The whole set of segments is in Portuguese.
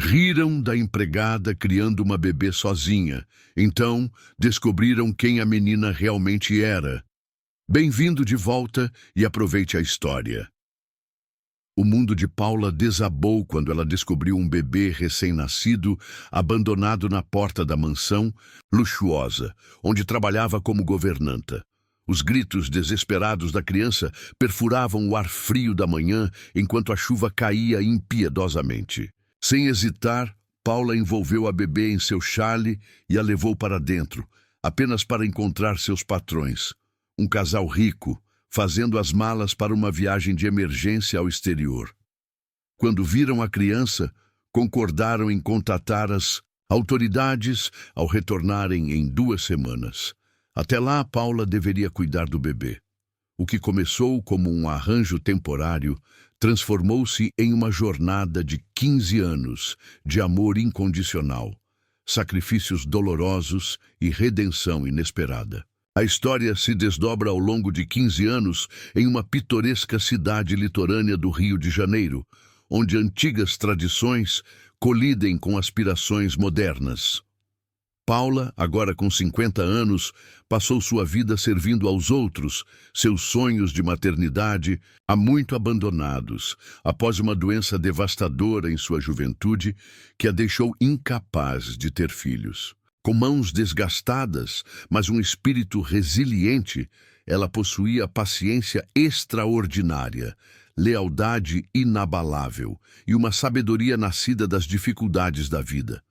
Riram da empregada criando uma bebê sozinha. Então, descobriram quem a menina realmente era. Bem-vindo de volta e aproveite a história. O mundo de Paula desabou quando ela descobriu um bebê recém-nascido abandonado na porta da mansão luxuosa, onde trabalhava como governanta. Os gritos desesperados da criança perfuravam o ar frio da manhã enquanto a chuva caía impiedosamente. Sem hesitar, Paula envolveu a bebê em seu xale e a levou para dentro, apenas para encontrar seus patrões. Um casal rico, fazendo as malas para uma viagem de emergência ao exterior. Quando viram a criança, concordaram em contatar as autoridades ao retornarem em 2 semanas. Até lá, Paula deveria cuidar do bebê. O que começou como um arranjo temporário transformou-se em uma jornada de 15 anos de amor incondicional, sacrifícios dolorosos e redenção inesperada. A história se desdobra ao longo de 15 anos em uma pitoresca cidade litorânea do Rio de Janeiro, onde antigas tradições colidem com aspirações modernas. Paula, agora com 50 anos, passou sua vida servindo aos outros, seus sonhos de maternidade há muito abandonados, após uma doença devastadora em sua juventude que a deixou incapaz de ter filhos. Com mãos desgastadas, mas um espírito resiliente, ela possuía paciência extraordinária, lealdade inabalável e uma sabedoria nascida das dificuldades da vida.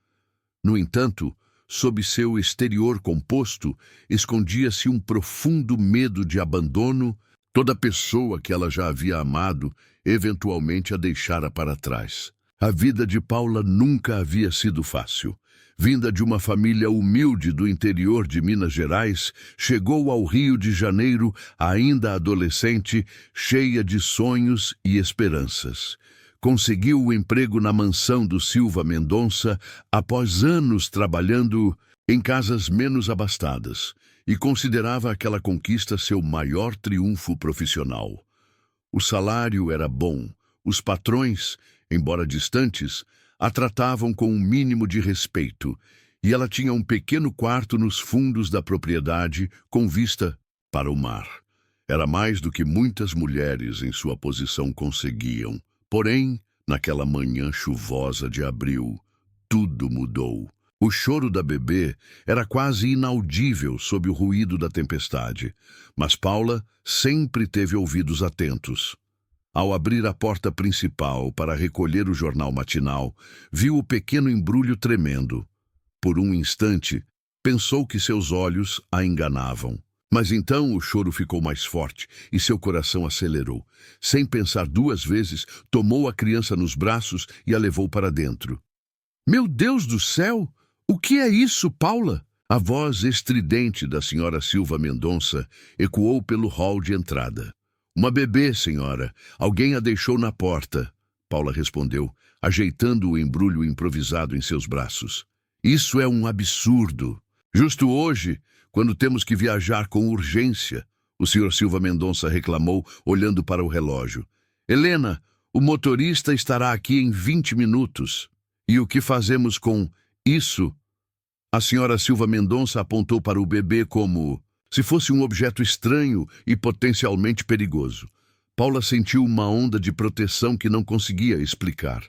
No entanto, sob seu exterior composto, escondia-se um profundo medo de abandono. Toda pessoa que ela já havia amado, eventualmente a deixara para trás. A vida de Paula nunca havia sido fácil. Vinda de uma família humilde do interior de Minas Gerais, chegou ao Rio de Janeiro, ainda adolescente, cheia de sonhos e esperanças. Conseguiu o emprego na mansão do Silva Mendonça após anos trabalhando em casas menos abastadas e considerava aquela conquista seu maior triunfo profissional. O salário era bom, os patrões, embora distantes, a tratavam com um mínimo de respeito, e ela tinha um pequeno quarto nos fundos da propriedade com vista para o mar. Era mais do que muitas mulheres em sua posição conseguiam. Porém, naquela manhã chuvosa de abril, tudo mudou. O choro da bebê era quase inaudível sob o ruído da tempestade, mas Paula sempre teve ouvidos atentos. Ao abrir a porta principal para recolher o jornal matinal, viu o pequeno embrulho tremendo. Por um instante, pensou que seus olhos a enganavam. Mas então o choro ficou mais forte e seu coração acelerou. Sem pensar 2 vezes, tomou a criança nos braços e a levou para dentro. "Meu Deus do céu! O que é isso, Paula?" A voz estridente da senhora Silva Mendonça ecoou pelo hall de entrada. "Uma bebê, senhora. Alguém a deixou na porta", Paula respondeu, ajeitando o embrulho improvisado em seus braços. "Isso é um absurdo. Justo hoje, quando temos que viajar com urgência", o Sr. Silva Mendonça reclamou, olhando para o relógio. "Helena, o motorista estará aqui em 20 minutos. E o que fazemos com isso?" A senhora Silva Mendonça apontou para o bebê como se fosse um objeto estranho e potencialmente perigoso. Paula sentiu uma onda de proteção que não conseguia explicar.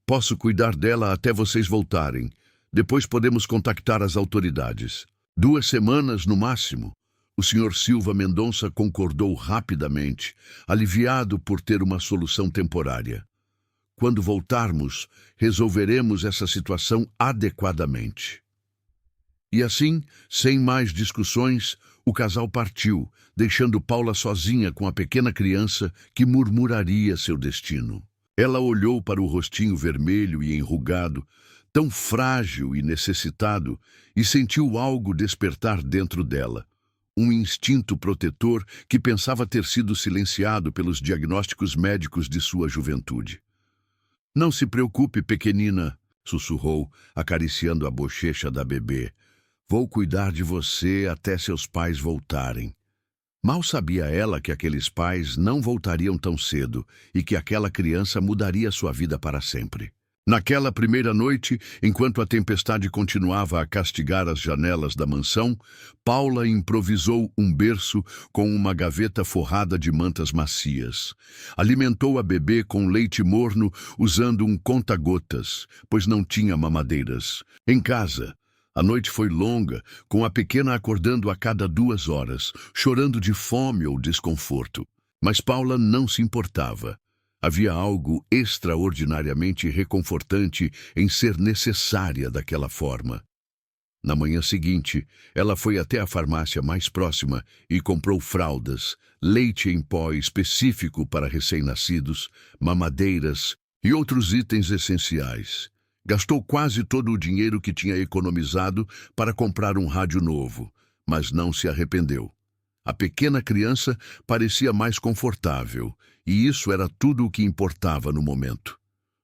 "Posso cuidar dela até vocês voltarem. Depois podemos contactar as autoridades." 2 semanas no máximo. O Sr. Silva Mendonça concordou rapidamente, aliviado por ter uma solução temporária. "Quando voltarmos, resolveremos essa situação adequadamente." E assim, sem mais discussões, o casal partiu, deixando Paula sozinha com a pequena criança que murmuraria seu destino. Ela olhou para o rostinho vermelho e enrugado, tão frágil e necessitado, e sentiu algo despertar dentro dela. Um instinto protetor que pensava ter sido silenciado pelos diagnósticos médicos de sua juventude. "Não se preocupe, pequenina", sussurrou, acariciando a bochecha da bebê. "Vou cuidar de você até seus pais voltarem." Mal sabia ela que aqueles pais não voltariam tão cedo e que aquela criança mudaria sua vida para sempre. Naquela primeira noite, enquanto a tempestade continuava a castigar as janelas da mansão, Paula improvisou um berço com uma gaveta forrada de mantas macias. Alimentou a bebê com leite morno usando um conta-gotas, pois não tinha mamadeiras. Em casa, a noite foi longa, com a pequena acordando a cada 2 horas, chorando de fome ou desconforto. Mas Paula não se importava. Havia algo extraordinariamente reconfortante em ser necessária daquela forma. Na manhã seguinte, ela foi até a farmácia mais próxima e comprou fraldas, leite em pó específico para recém-nascidos, mamadeiras e outros itens essenciais. Gastou quase todo o dinheiro que tinha economizado para comprar um rádio novo, mas não se arrependeu. A pequena criança parecia mais confortável, e isso era tudo o que importava no momento.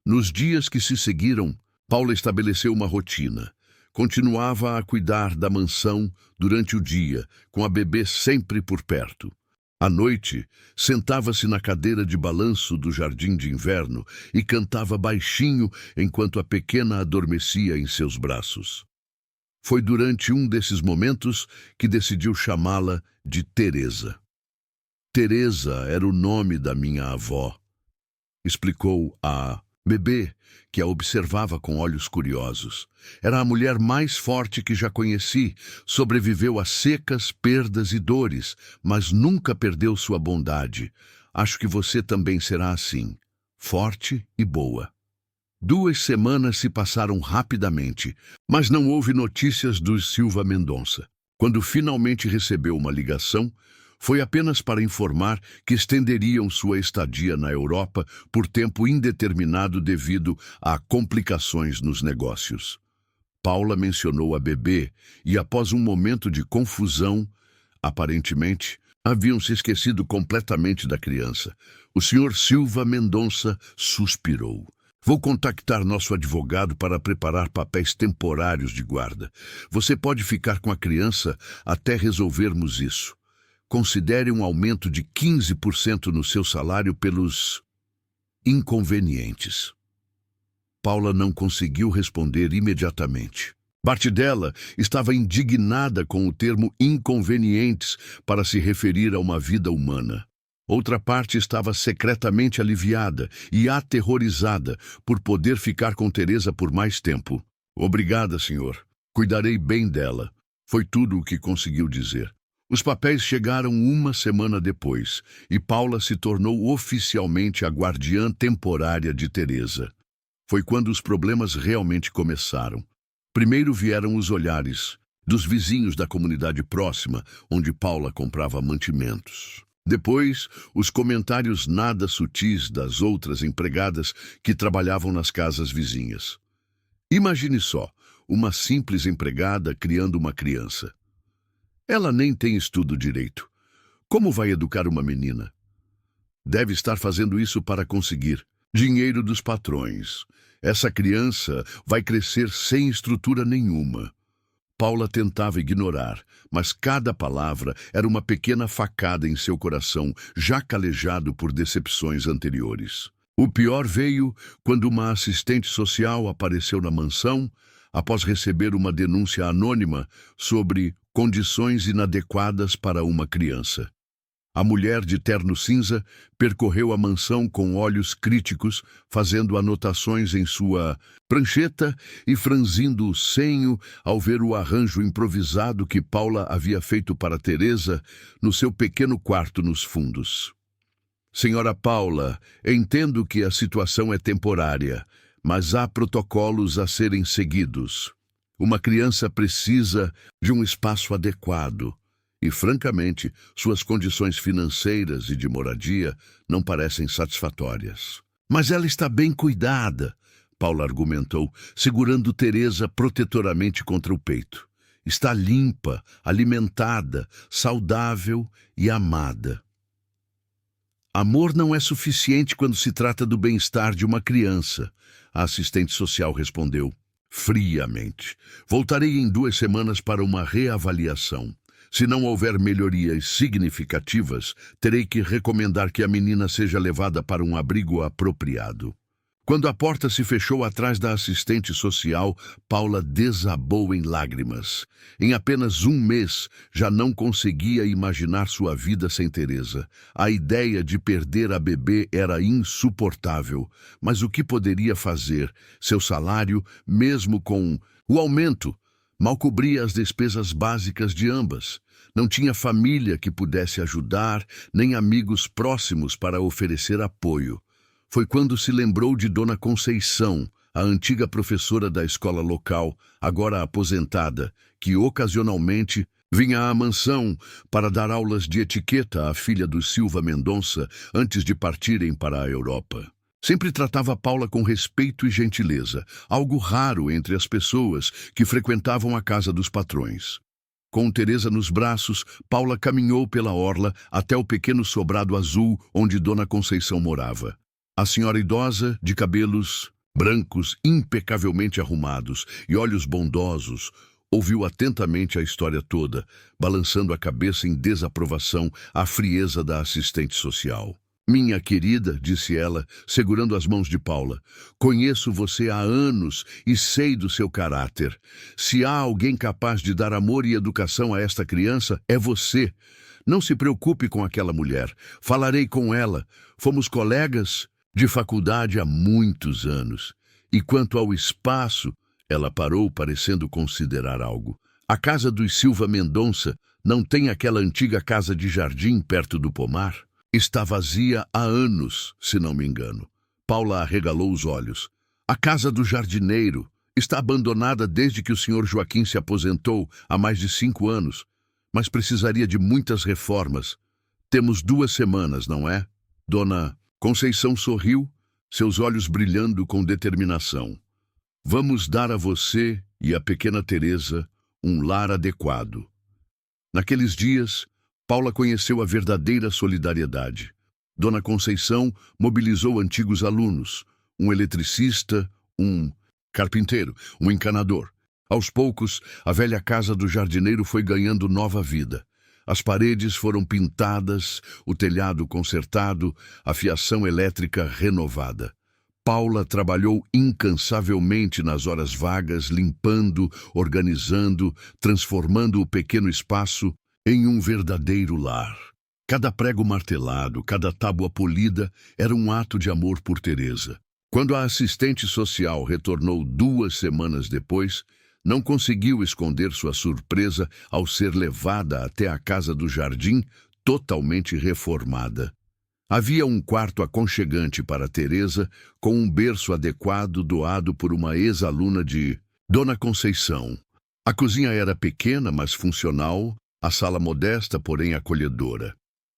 Nos dias que se seguiram, Paula estabeleceu uma rotina. Continuava a cuidar da mansão durante o dia, com a bebê sempre por perto. À noite, sentava-se na cadeira de balanço do jardim de inverno e cantava baixinho enquanto a pequena adormecia em seus braços. Foi durante um desses momentos que decidiu chamá-la de Teresa. Teresa era o nome da minha avó, explicou a bebê, que a observava com olhos curiosos. Era a mulher mais forte que já conheci, sobreviveu a secas, perdas e dores, mas nunca perdeu sua bondade. Acho que você também será assim, forte e boa. 2 semanas se passaram rapidamente, mas não houve notícias dos Silva Mendonça. Quando finalmente recebeu uma ligação, foi apenas para informar que estenderiam sua estadia na Europa por tempo indeterminado devido a complicações nos negócios. Paula mencionou a bebê e, após um momento de confusão, aparentemente, haviam se esquecido completamente da criança. O Sr. Silva Mendonça suspirou. Vou contactar nosso advogado para preparar papéis temporários de guarda. Você pode ficar com a criança até resolvermos isso. Considere um aumento de 15% no seu salário pelos inconvenientes. Paula não conseguiu responder imediatamente. Parte dela estava indignada com o termo inconvenientes para se referir a uma vida humana. Outra parte estava secretamente aliviada e aterrorizada por poder ficar com Teresa por mais tempo. Obrigada, senhor. Cuidarei bem dela. Foi tudo o que conseguiu dizer. Os papéis chegaram 1 semana depois e Paula se tornou oficialmente a guardiã temporária de Teresa. Foi quando os problemas realmente começaram. Primeiro vieram os olhares dos vizinhos da comunidade próxima, onde Paula comprava mantimentos. Depois, os comentários nada sutis das outras empregadas que trabalhavam nas casas vizinhas. Imagine só, uma simples empregada criando uma criança. Ela nem tem estudo direito. Como vai educar uma menina? Deve estar fazendo isso para conseguir dinheiro dos patrões. Essa criança vai crescer sem estrutura nenhuma. Paula tentava ignorar, mas cada palavra era uma pequena facada em seu coração, já calejado por decepções anteriores. O pior veio quando uma assistente social apareceu na mansão após receber uma denúncia anônima sobre condições inadequadas para uma criança. A mulher de terno cinza percorreu a mansão com olhos críticos, fazendo anotações em sua prancheta e franzindo o senho ao ver o arranjo improvisado que Paula havia feito para Teresa no seu pequeno quarto nos fundos. Senhora Paula, entendo que a situação é temporária, mas há protocolos a serem seguidos. Uma criança precisa de um espaço adequado. E, francamente, suas condições financeiras e de moradia não parecem satisfatórias. Mas ela está bem cuidada, Paula argumentou, segurando Teresa protetoramente contra o peito. Está limpa, alimentada, saudável e amada. Amor não é suficiente quando se trata do bem-estar de uma criança, a assistente social respondeu, friamente. Voltarei em 2 semanas para uma reavaliação. Se não houver melhorias significativas, terei que recomendar que a menina seja levada para um abrigo apropriado. Quando a porta se fechou atrás da assistente social, Paula desabou em lágrimas. Em apenas um mês, já não conseguia imaginar sua vida sem Teresa. A ideia de perder a bebê era insuportável. Mas o que poderia fazer? Seu salário, mesmo com o aumento, mal cobria as despesas básicas de ambas. Não tinha família que pudesse ajudar, nem amigos próximos para oferecer apoio. Foi quando se lembrou de Dona Conceição, a antiga professora da escola local, agora aposentada, que ocasionalmente vinha à mansão para dar aulas de etiqueta à filha do Silva Mendonça antes de partirem para a Europa. Sempre tratava Paula com respeito e gentileza, algo raro entre as pessoas que frequentavam a casa dos patrões. Com Teresa nos braços, Paula caminhou pela orla até o pequeno sobrado azul onde Dona Conceição morava. A senhora idosa, de cabelos brancos, impecavelmente arrumados e olhos bondosos, ouviu atentamente a história toda, balançando a cabeça em desaprovação à frieza da assistente social. Minha querida, disse ela, segurando as mãos de Paula, conheço você há anos e sei do seu caráter. Se há alguém capaz de dar amor e educação a esta criança, é você. Não se preocupe com aquela mulher. Falarei com ela. Fomos colegas de faculdade há muitos anos. E quanto ao espaço, ela parou parecendo considerar algo. A casa dos Silva Mendonça não tem aquela antiga casa de jardim perto do pomar? Está vazia há anos, se não me engano. Paula arregalou os olhos. A casa do jardineiro está abandonada desde que o senhor Joaquim se aposentou há mais de 5 anos, mas precisaria de muitas reformas. Temos 2 semanas, não é? Dona Conceição sorriu, seus olhos brilhando com determinação. Vamos dar a você e a pequena Teresa um lar adequado. Naqueles dias, Paula conheceu a verdadeira solidariedade. Dona Conceição mobilizou antigos alunos, um eletricista, um carpinteiro, um encanador. Aos poucos, a velha casa do jardineiro foi ganhando nova vida. As paredes foram pintadas, o telhado consertado, a fiação elétrica renovada. Paula trabalhou incansavelmente nas horas vagas, limpando, organizando, transformando o pequeno espaço em um verdadeiro lar. Cada prego martelado, cada tábua polida era um ato de amor por Teresa. Quando a assistente social retornou 2 semanas depois, não conseguiu esconder sua surpresa ao ser levada até a casa do jardim totalmente reformada. Havia um quarto aconchegante para Teresa, com um berço adequado doado por uma ex-aluna de Dona Conceição. A cozinha era pequena, mas funcional, a sala modesta, porém acolhedora.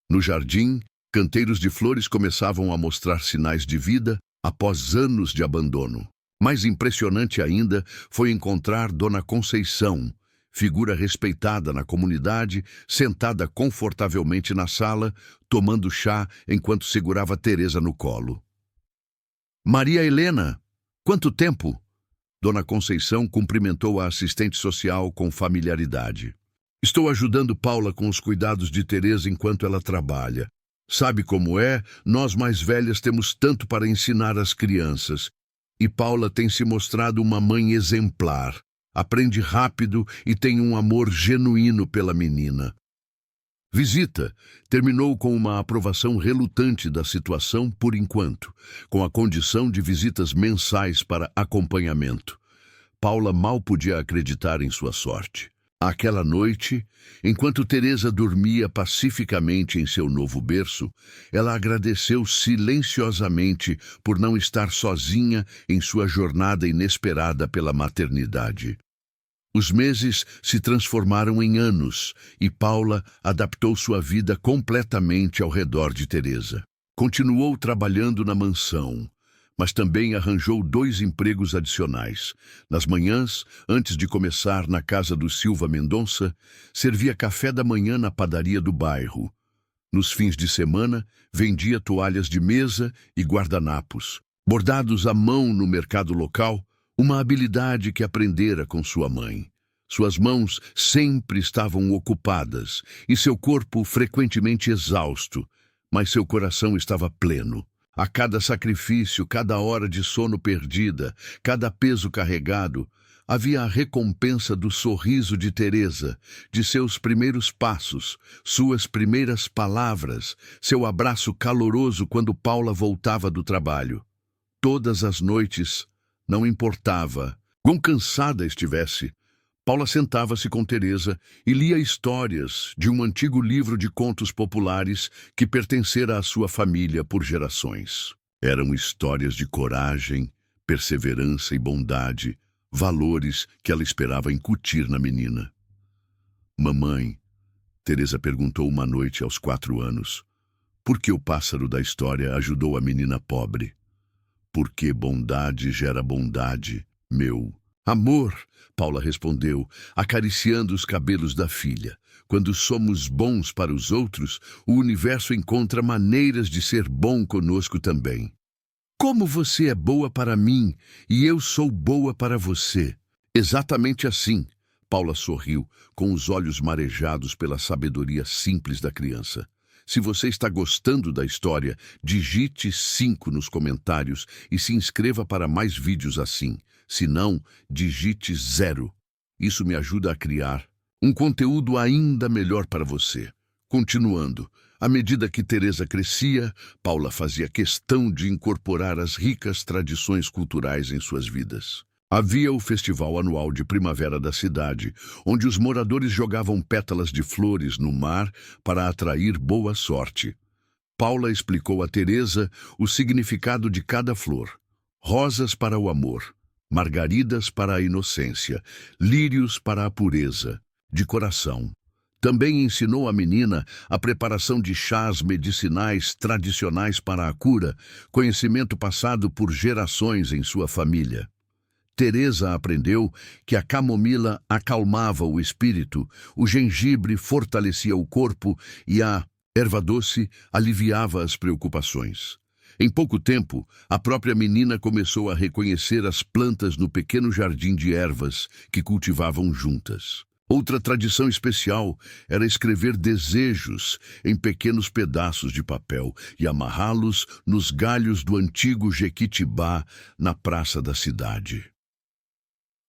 No jardim, canteiros de flores começavam a mostrar sinais de vida após anos de abandono. Mais impressionante ainda foi encontrar Dona Conceição, figura respeitada na comunidade, sentada confortavelmente na sala, tomando chá enquanto segurava Teresa no colo. Maria Helena, quanto tempo? Dona Conceição cumprimentou a assistente social com familiaridade. Estou ajudando Paula com os cuidados de Teresa enquanto ela trabalha. Sabe como é? Nós mais velhas temos tanto para ensinar às crianças. E Paula tem se mostrado uma mãe exemplar. Aprende rápido e tem um amor genuíno pela menina. Visita terminou com uma aprovação relutante da situação por enquanto, com a condição de visitas mensais para acompanhamento. Paula mal podia acreditar em sua sorte. Aquela noite, enquanto Teresa dormia pacificamente em seu novo berço, ela agradeceu silenciosamente por não estar sozinha em sua jornada inesperada pela maternidade. Os meses se transformaram em anos e Paula adaptou sua vida completamente ao redor de Teresa. Continuou trabalhando na mansão, mas também arranjou 2 empregos adicionais. Nas manhãs, antes de começar na casa do Silva Mendonça, servia café da manhã na padaria do bairro. Nos fins de semana, vendia toalhas de mesa e guardanapos, bordados à mão no mercado local, uma habilidade que aprendera com sua mãe. Suas mãos sempre estavam ocupadas e seu corpo frequentemente exausto, mas seu coração estava pleno. A cada sacrifício, cada hora de sono perdida, cada peso carregado, havia a recompensa do sorriso de Teresa, de seus primeiros passos, suas primeiras palavras, seu abraço caloroso quando Paula voltava do trabalho. Todas as noites, não importava quão cansada estivesse, Paula sentava-se com Teresa e lia histórias de um antigo livro de contos populares que pertencera à sua família por gerações. Eram histórias de coragem, perseverança e bondade, valores que ela esperava incutir na menina. Mamãe, Teresa perguntou uma noite aos 4 anos, por que o pássaro da história ajudou a menina pobre? Porque bondade gera bondade, meu amor, Paula respondeu, acariciando os cabelos da filha. Quando somos bons para os outros, o universo encontra maneiras de ser bom conosco também. Como você é boa para mim e eu sou boa para você. Exatamente assim, Paula sorriu, com os olhos marejados pela sabedoria simples da criança. Se você está gostando da história, digite 5 nos comentários e se inscreva para mais vídeos assim. Se não, digite 0. Isso me ajuda a criar um conteúdo ainda melhor para você. Continuando, à medida que Teresa crescia, Paula fazia questão de incorporar as ricas tradições culturais em suas vidas. Havia o festival anual de primavera da cidade, onde os moradores jogavam pétalas de flores no mar para atrair boa sorte. Paula explicou a Teresa o significado de cada flor. Rosas para o amor, margaridas para a inocência, lírios para a pureza, de coração. Também ensinou à menina a preparação de chás medicinais tradicionais para a cura, conhecimento passado por gerações em sua família. Teresa aprendeu que a camomila acalmava o espírito, o gengibre fortalecia o corpo e a erva doce aliviava as preocupações. Em pouco tempo, a própria menina começou a reconhecer as plantas no pequeno jardim de ervas que cultivavam juntas. Outra tradição especial era escrever desejos em pequenos pedaços de papel e amarrá-los nos galhos do antigo jequitibá na praça da cidade.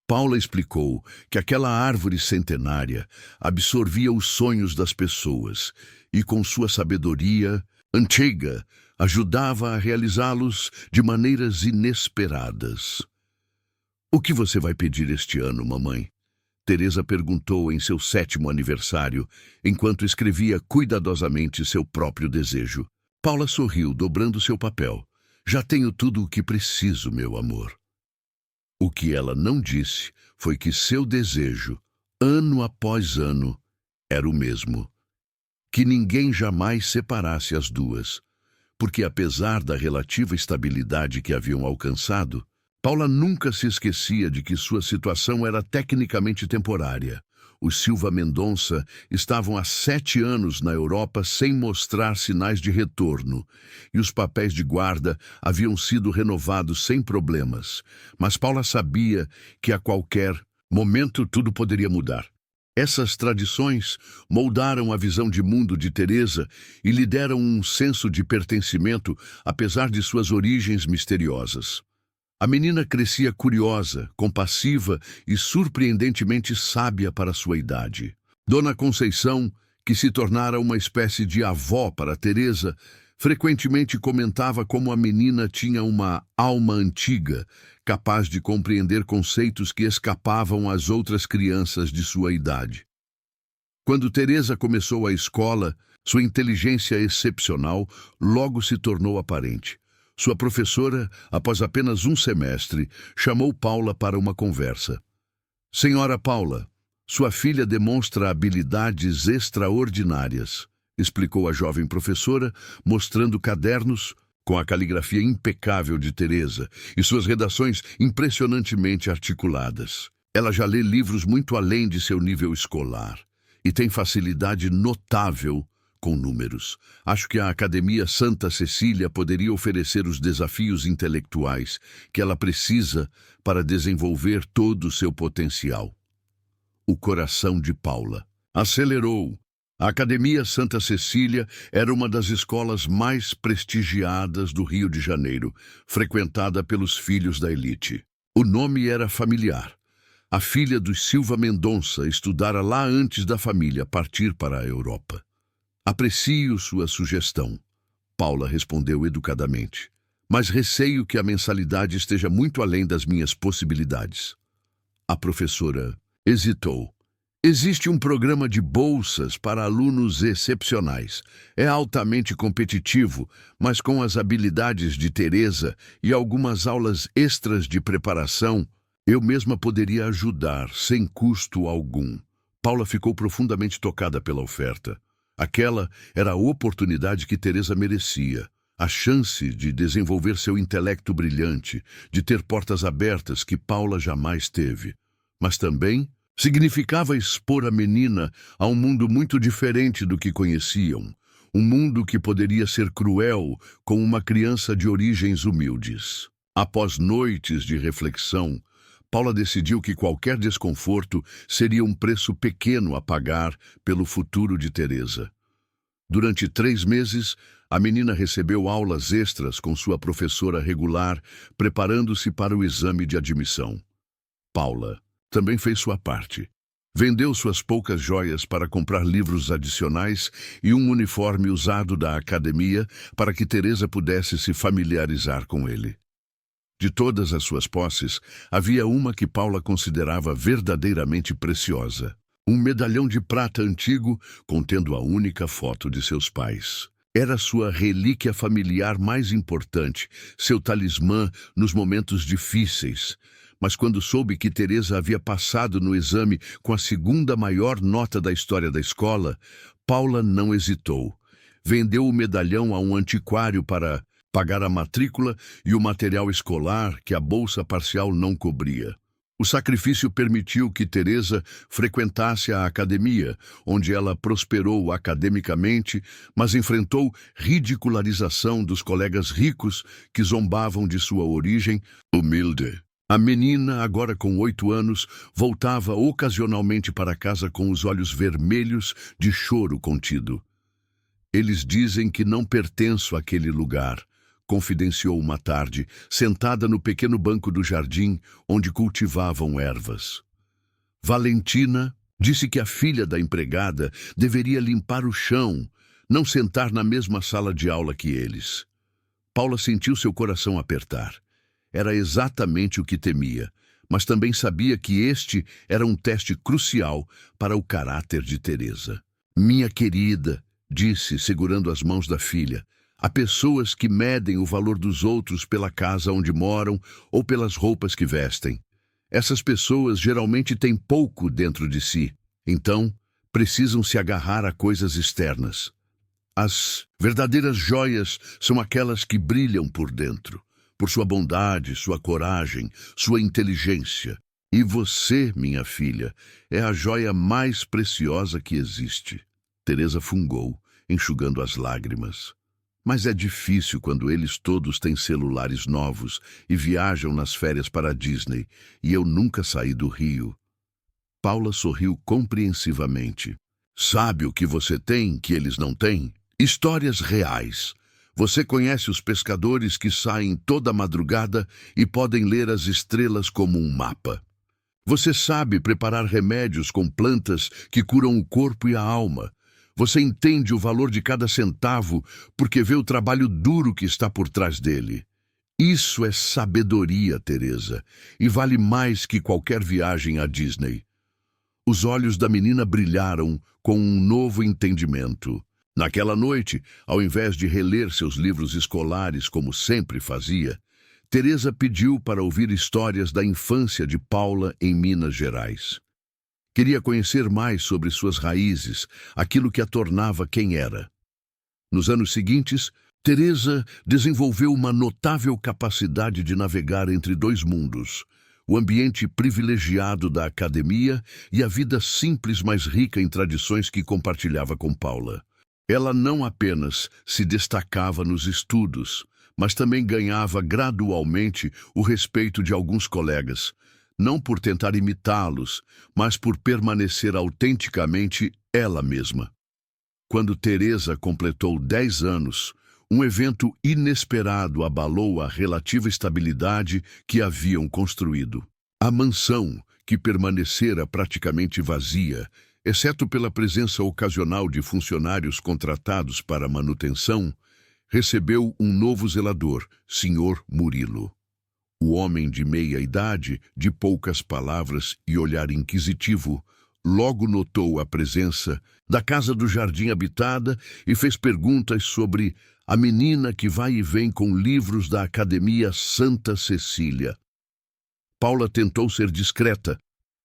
Paula explicou que aquela árvore centenária absorvia os sonhos das pessoas e, com sua sabedoria antiga, ajudava a realizá-los de maneiras inesperadas. O que você vai pedir este ano, mamãe? Teresa perguntou em seu 7º aniversário, enquanto escrevia cuidadosamente seu próprio desejo. Paula sorriu, dobrando seu papel. Já tenho tudo o que preciso, meu amor. O que ela não disse foi que seu desejo, ano após ano, era o mesmo. Que ninguém jamais separasse as duas, porque apesar da relativa estabilidade que haviam alcançado, Paula nunca se esquecia de que sua situação era tecnicamente temporária. Os Silva Mendonça estavam há 7 anos na Europa sem mostrar sinais de retorno, e os papéis de guarda haviam sido renovados sem problemas. Mas Paula sabia que a qualquer momento tudo poderia mudar. Essas tradições moldaram a visão de mundo de Teresa e lhe deram um senso de pertencimento, apesar de suas origens misteriosas. A menina crescia curiosa, compassiva e surpreendentemente sábia para sua idade. Dona Conceição, que se tornara uma espécie de avó para Teresa, frequentemente comentava como a menina tinha uma alma antiga, capaz de compreender conceitos que escapavam às outras crianças de sua idade. Quando Teresa começou a escola, sua inteligência excepcional logo se tornou aparente. Sua professora, após apenas um semestre, chamou Paula para uma conversa. Senhora Paula, sua filha demonstra habilidades extraordinárias, explicou a jovem professora, mostrando cadernos com a caligrafia impecável de Teresa e suas redações impressionantemente articuladas. Ela já lê livros muito além de seu nível escolar e tem facilidade notável com números. Acho que a Academia Santa Cecília poderia oferecer os desafios intelectuais que ela precisa para desenvolver todo o seu potencial. O coração de Paula acelerou A Academia Santa Cecília era uma das escolas mais prestigiadas do Rio de Janeiro, frequentada pelos filhos da elite. O nome era familiar. A filha dos Silva Mendonça estudara lá antes da família partir para a Europa. Aprecio sua sugestão, Paula respondeu educadamente, mas receio que a mensalidade esteja muito além das minhas possibilidades. A professora hesitou. Existe um programa de bolsas para alunos excepcionais. É altamente competitivo, mas com as habilidades de Teresa e algumas aulas extras de preparação, eu mesma poderia ajudar, sem custo algum. Paula ficou profundamente tocada pela oferta. Aquela era a oportunidade que Teresa merecia. A chance de desenvolver seu intelecto brilhante, de ter portas abertas que Paula jamais teve. Mas também significava expor a menina a um mundo muito diferente do que conheciam. Um mundo que poderia ser cruel com uma criança de origens humildes. Após noites de reflexão, Paula decidiu que qualquer desconforto seria um preço pequeno a pagar pelo futuro de Teresa. Durante 3 meses, a menina recebeu aulas extras com sua professora regular, preparando-se para o exame de admissão. Paula também fez sua parte. Vendeu suas poucas joias para comprar livros adicionais e um uniforme usado da academia para que Teresa pudesse se familiarizar com ele. De todas as suas posses, havia uma que Paula considerava verdadeiramente preciosa. Um medalhão de prata antigo contendo a única foto de seus pais. Era sua relíquia familiar mais importante, seu talismã nos momentos difíceis. Mas quando soube que Teresa havia passado no exame com a segunda maior nota da história da escola, Paula não hesitou. Vendeu o medalhão a um antiquário para pagar a matrícula e o material escolar que a bolsa parcial não cobria. O sacrifício permitiu que Teresa frequentasse a academia, onde ela prosperou academicamente, mas enfrentou ridicularização dos colegas ricos que zombavam de sua origem humilde. A menina, agora com 8 anos, voltava ocasionalmente para casa com os olhos vermelhos de choro contido. Eles dizem que não pertenço àquele lugar, confidenciou uma tarde, sentada no pequeno banco do jardim onde cultivavam ervas. Valentina disse que a filha da empregada deveria limpar o chão, não sentar na mesma sala de aula que eles. Paula sentiu seu coração apertar. Era exatamente o que temia, mas também sabia que este era um teste crucial para o caráter de Teresa. Minha querida, disse, segurando as mãos da filha, há pessoas que medem o valor dos outros pela casa onde moram ou pelas roupas que vestem. Essas pessoas geralmente têm pouco dentro de si, então precisam se agarrar a coisas externas. As verdadeiras joias são aquelas que brilham por dentro, por sua bondade, sua coragem, sua inteligência. E você, minha filha, é a joia mais preciosa que existe. Teresa fungou, enxugando as lágrimas. Mas é difícil quando eles todos têm celulares novos e viajam nas férias para a Disney, e eu nunca saí do Rio. Paula sorriu compreensivamente. Sabe o que você tem que eles não têm? Histórias reais. Você conhece os pescadores que saem toda madrugada e podem ler as estrelas como um mapa. Você sabe preparar remédios com plantas que curam o corpo e a alma. Você entende o valor de cada centavo porque vê o trabalho duro que está por trás dele. Isso é sabedoria, Teresa, e vale mais que qualquer viagem à Disney. Os olhos da menina brilharam com um novo entendimento. Naquela noite, ao invés de reler seus livros escolares como sempre fazia, Teresa pediu para ouvir histórias da infância de Paula em Minas Gerais. Queria conhecer mais sobre suas raízes, aquilo que a tornava quem era. Nos anos seguintes, Teresa desenvolveu uma notável capacidade de navegar entre 2 mundos, o ambiente privilegiado da academia e a vida simples, mas rica em tradições que compartilhava com Paula. Ela não apenas se destacava nos estudos, mas também ganhava gradualmente o respeito de alguns colegas, não por tentar imitá-los, mas por permanecer autenticamente ela mesma. Quando Teresa completou 10 anos, um evento inesperado abalou a relativa estabilidade que haviam construído. A mansão, que permanecera praticamente vazia, exceto pela presença ocasional de funcionários contratados para manutenção, recebeu um novo zelador, Sr. Murilo. O homem de meia idade, de poucas palavras e olhar inquisitivo, logo notou a presença da casa do jardim habitada e fez perguntas sobre a menina que vai e vem com livros da Academia Santa Cecília. Paula tentou ser discreta,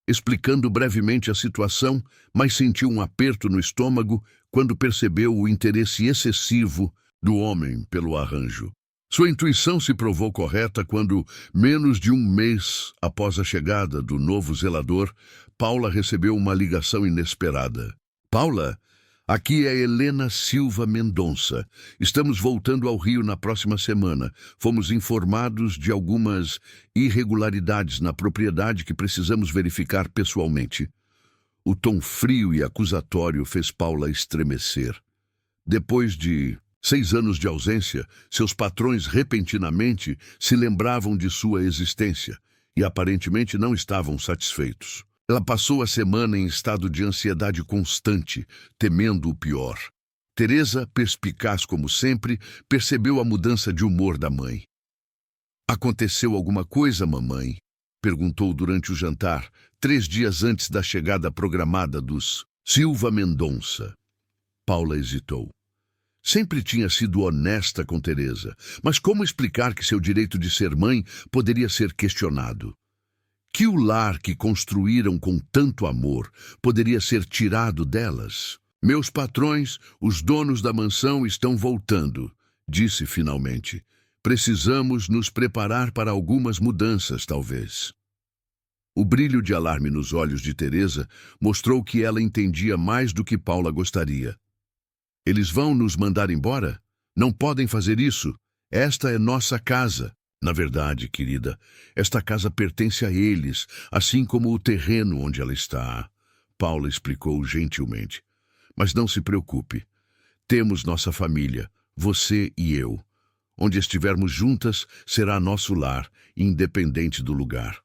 explicando brevemente a situação, mas sentiu um aperto no estômago quando percebeu o interesse excessivo do homem pelo arranjo. Sua intuição se provou correta quando, menos de um mês após a chegada do novo zelador, Paula recebeu uma ligação inesperada. Paula, aqui é Helena Silva Mendonça. Estamos voltando ao Rio na próxima semana. Fomos informados de algumas irregularidades na propriedade que precisamos verificar pessoalmente. O tom frio e acusatório fez Paula estremecer. Depois de 6 anos de ausência, seus patrões repentinamente se lembravam de sua existência e aparentemente não estavam satisfeitos. Ela passou a semana em estado de ansiedade constante, temendo o pior. Teresa, perspicaz como sempre, percebeu a mudança de humor da mãe. "Aconteceu alguma coisa, mamãe?" perguntou durante o jantar, 3 dias antes da chegada programada dos Silva Mendonça. Paula hesitou. Sempre tinha sido honesta com Teresa, mas como explicar que seu direito de ser mãe poderia ser questionado? Que o lar que construíram com tanto amor poderia ser tirado delas? "Meus patrões, os donos da mansão, estão voltando", disse finalmente. "Precisamos nos preparar para algumas mudanças, talvez." O brilho de alarme nos olhos de Teresa mostrou que ela entendia mais do que Paula gostaria. "Eles vão nos mandar embora? Não podem fazer isso. Esta é nossa casa." "Na verdade, querida, esta casa pertence a eles, assim como o terreno onde ela está", Paula explicou gentilmente. "Mas não se preocupe. Temos nossa família, você e eu. Onde estivermos juntas será nosso lar, independente do lugar."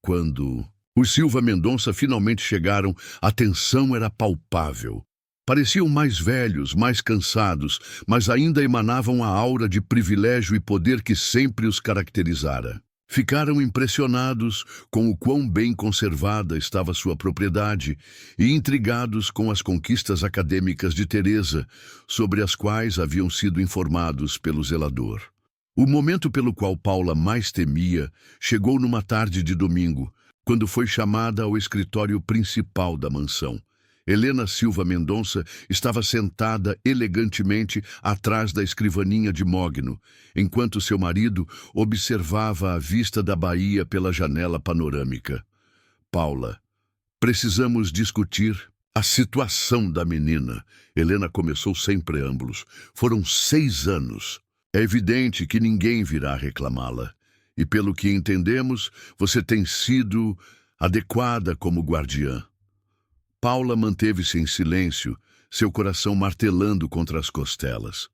Quando os Silva Mendonça finalmente chegaram, a tensão era palpável. Pareciam mais velhos, mais cansados, mas ainda emanavam a aura de privilégio e poder que sempre os caracterizara. Ficaram impressionados com o quão bem conservada estava sua propriedade e intrigados com as conquistas acadêmicas de Teresa, sobre as quais haviam sido informados pelo zelador. O momento pelo qual Paula mais temia chegou numa tarde de domingo, quando foi chamada ao escritório principal da mansão. Helena Silva Mendonça estava sentada elegantemente atrás da escrivaninha de mogno, enquanto seu marido observava a vista da baía pela janela panorâmica. "Paula, precisamos discutir a situação da menina." Helena começou sem preâmbulos. "Foram 6 anos. É evidente que ninguém virá reclamá-la. E pelo que entendemos, você tem sido adequada como guardiã." Paula manteve-se em silêncio, seu coração martelando contra as costelas.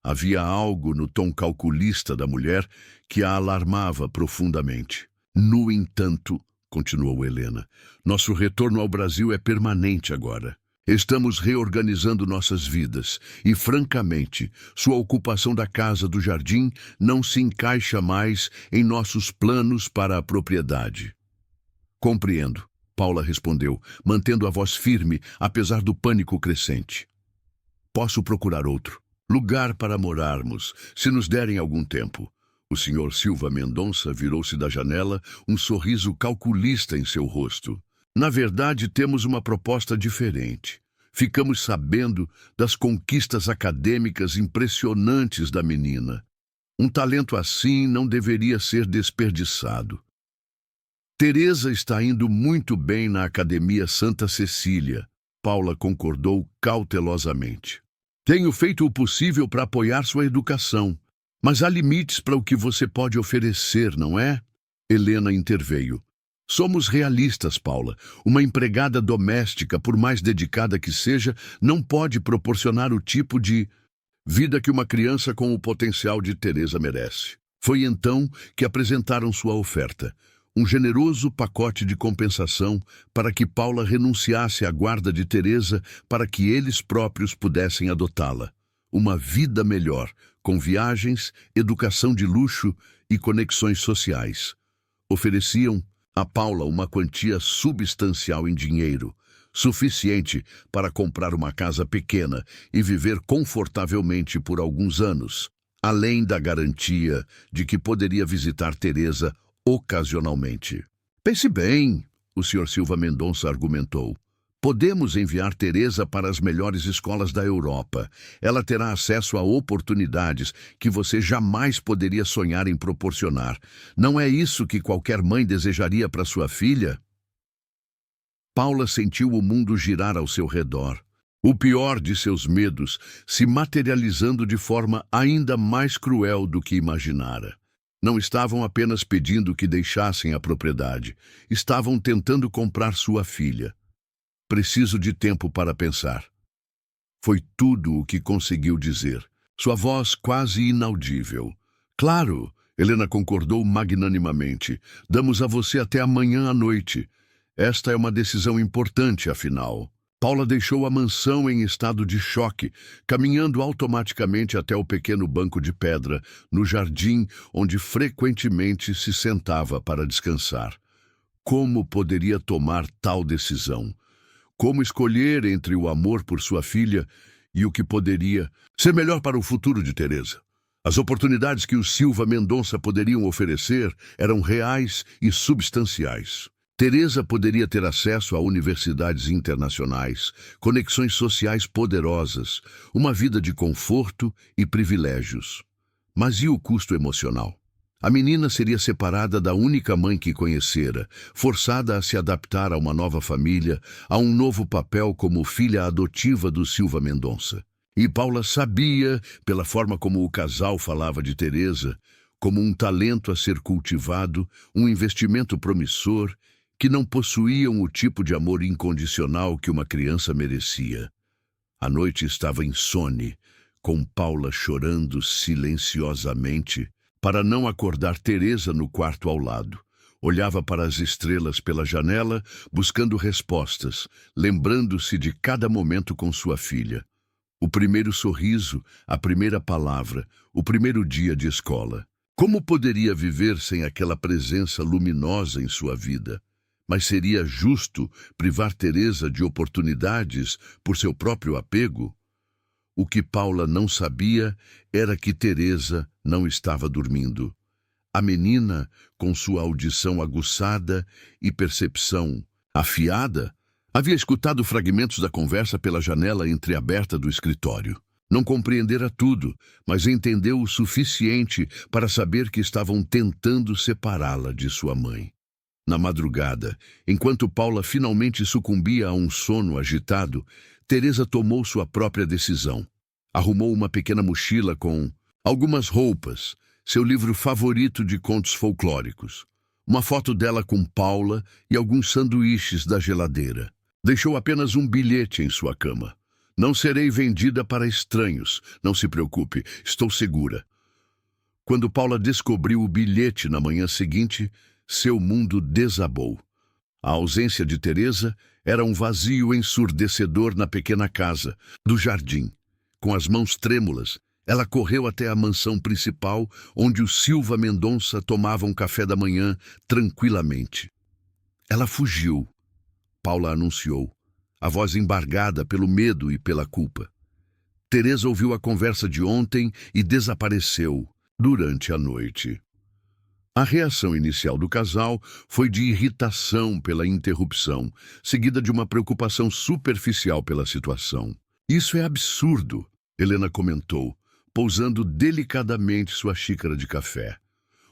Havia algo no tom calculista da mulher que a alarmava profundamente. "No entanto", continuou Helena, "nosso retorno ao Brasil é permanente agora. Estamos reorganizando nossas vidas e, francamente, sua ocupação da casa do jardim não se encaixa mais em nossos planos para a propriedade." "Compreendo", Paula respondeu, mantendo a voz firme, apesar do pânico crescente. "Posso procurar outro lugar para morarmos, se nos derem algum tempo." O Sr. Silva Mendonça virou-se da janela, um sorriso calculista em seu rosto. "Na verdade, temos uma proposta diferente. Ficamos sabendo das conquistas acadêmicas impressionantes da menina. Um talento assim não deveria ser desperdiçado. Teresa está indo muito bem na Academia Santa Cecília." Paula concordou cautelosamente. "Tenho feito o possível para apoiar sua educação, mas há limites para o que você pode oferecer, não é?" Helena interveio. Somos realistas, Paula. Uma empregada doméstica, por mais dedicada que seja, não pode proporcionar o tipo de vida que uma criança com o potencial de Teresa merece. Foi então que apresentaram sua oferta. Um generoso pacote de compensação para que Paula renunciasse à guarda de Teresa para que eles próprios pudessem adotá-la. Uma vida melhor, com viagens, educação de luxo e conexões sociais. Ofereciam a Paula uma quantia substancial em dinheiro, suficiente para comprar uma casa pequena e viver confortavelmente por alguns anos, além da garantia de que poderia visitar Teresa ocasionalmente. Pense bem, o Sr. Silva Mendonça argumentou. Podemos enviar Teresa para as melhores escolas da Europa. Ela terá acesso a oportunidades que você jamais poderia sonhar em proporcionar. Não é isso que qualquer mãe desejaria para sua filha? Paula sentiu o mundo girar ao seu redor. O pior de seus medos se materializando de forma ainda mais cruel do que imaginara. Não estavam apenas pedindo que deixassem a propriedade. Estavam tentando comprar sua filha. Preciso de tempo para pensar. Foi tudo o que conseguiu dizer. Sua voz quase inaudível. Claro, Helena concordou magnanimamente. Damos a você até amanhã à noite. Esta é uma decisão importante, afinal. Paula deixou a mansão em estado de choque, caminhando automaticamente até o pequeno banco de pedra, no jardim onde frequentemente se sentava para descansar. Como poderia tomar tal decisão? Como escolher entre o amor por sua filha e o que poderia ser melhor para o futuro de Teresa? As oportunidades que os Silva Mendonça poderiam oferecer eram reais e substanciais. Teresa poderia ter acesso a universidades internacionais, conexões sociais poderosas, uma vida de conforto e privilégios. Mas e o custo emocional? A menina seria separada da única mãe que conhecera, forçada a se adaptar a uma nova família, a um novo papel como filha adotiva do Silva Mendonça. E Paula sabia, pela forma como o casal falava de Teresa, como um talento a ser cultivado, um investimento promissor, que não possuíam o tipo de amor incondicional que uma criança merecia. A noite estava insone, com Paula chorando silenciosamente, para não acordar Teresa no quarto ao lado. Olhava para as estrelas pela janela, buscando respostas, lembrando-se de cada momento com sua filha. O primeiro sorriso, a primeira palavra, o primeiro dia de escola. Como poderia viver sem aquela presença luminosa em sua vida? Mas seria justo privar Teresa de oportunidades por seu próprio apego? O que Paula não sabia era que Teresa não estava dormindo. A menina, com sua audição aguçada e percepção afiada, havia escutado fragmentos da conversa pela janela entreaberta do escritório. Não compreendera tudo, mas entendeu o suficiente para saber que estavam tentando separá-la de sua mãe. Na madrugada, enquanto Paula finalmente sucumbia a um sono agitado, Teresa tomou sua própria decisão. Arrumou uma pequena mochila com algumas roupas, seu livro favorito de contos folclóricos, uma foto dela com Paula e alguns sanduíches da geladeira. Deixou apenas um bilhete em sua cama. Não serei vendida para estranhos, não se preocupe, estou segura. Quando Paula descobriu o bilhete na manhã seguinte, seu mundo desabou. A ausência de Teresa era um vazio ensurdecedor na pequena casa, do jardim. Com as mãos trêmulas, ela correu até a mansão principal, onde os Silva Mendonça tomavam café da manhã tranquilamente. Ela fugiu, Paula anunciou, a voz embargada pelo medo e pela culpa. Teresa ouviu a conversa de ontem e desapareceu durante a noite. A reação inicial do casal foi de irritação pela interrupção, seguida de uma preocupação superficial pela situação. Isso é absurdo, Helena comentou, pousando delicadamente sua xícara de café.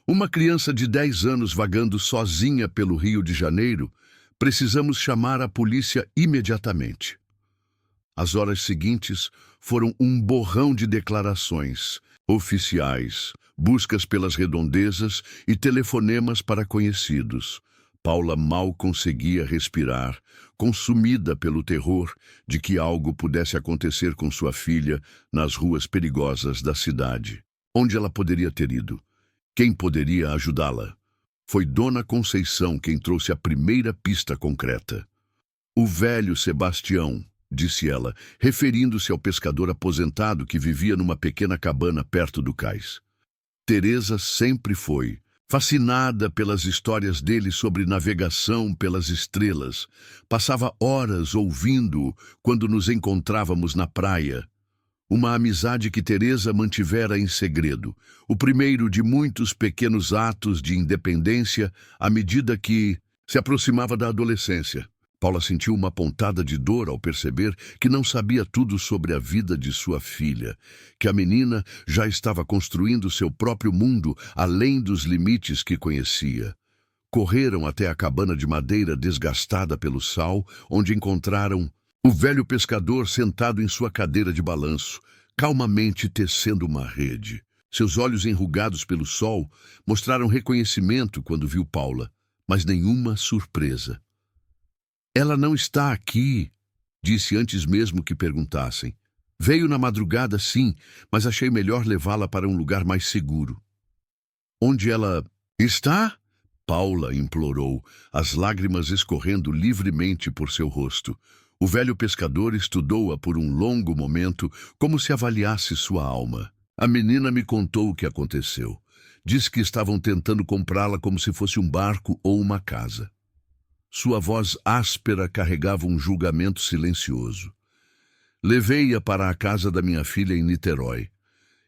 Uma criança de 10 anos vagando sozinha pelo Rio de Janeiro, precisamos chamar a polícia imediatamente. As horas seguintes foram um borrão de declarações oficiais, buscas pelas redondezas e telefonemas para conhecidos. Paula mal conseguia respirar, consumida pelo terror de que algo pudesse acontecer com sua filha nas ruas perigosas da cidade. Onde ela poderia ter ido? Quem poderia ajudá-la? Foi Dona Conceição quem trouxe a primeira pista concreta. O velho Sebastião, disse ela, referindo-se ao pescador aposentado que vivia numa pequena cabana perto do cais. Teresa sempre foi fascinada pelas histórias dele sobre navegação pelas estrelas. Passava horas ouvindo-o quando nos encontrávamos na praia. Uma amizade que Teresa mantivera em segredo, o primeiro de muitos pequenos atos de independência à medida que se aproximava da adolescência. Paula sentiu uma pontada de dor ao perceber que não sabia tudo sobre a vida de sua filha, que a menina já estava construindo seu próprio mundo além dos limites que conhecia. Correram até a cabana de madeira desgastada pelo sal, onde encontraram o velho pescador sentado em sua cadeira de balanço, calmamente tecendo uma rede. Seus olhos enrugados pelo sol mostraram reconhecimento quando viu Paula, mas nenhuma surpresa. Ela não está aqui, disse antes mesmo que perguntassem. Veio na madrugada, sim, mas achei melhor levá-la para um lugar mais seguro. Onde ela está? Paula implorou, as lágrimas escorrendo livremente por seu rosto. O velho pescador estudou-a por um longo momento, como se avaliasse sua alma. A menina me contou o que aconteceu. Diz que estavam tentando comprá-la como se fosse um barco ou uma casa. Sua voz áspera carregava um julgamento silencioso. Levei-a para a casa da minha filha em Niterói.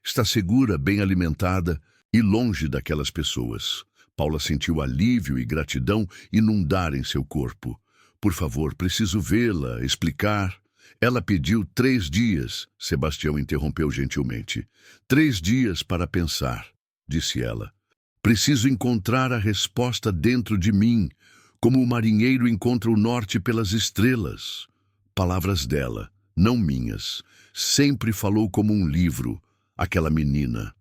Está segura, bem alimentada e longe daquelas pessoas. Paula sentiu alívio e gratidão inundar em seu corpo. Por favor, preciso vê-la, explicar. Ela pediu 3 dias, Sebastião interrompeu gentilmente. 3 dias para pensar, disse ela. Preciso encontrar a resposta dentro de mim, como o marinheiro encontra o norte pelas estrelas. Palavras dela, não minhas. Sempre falou como um livro, aquela menina.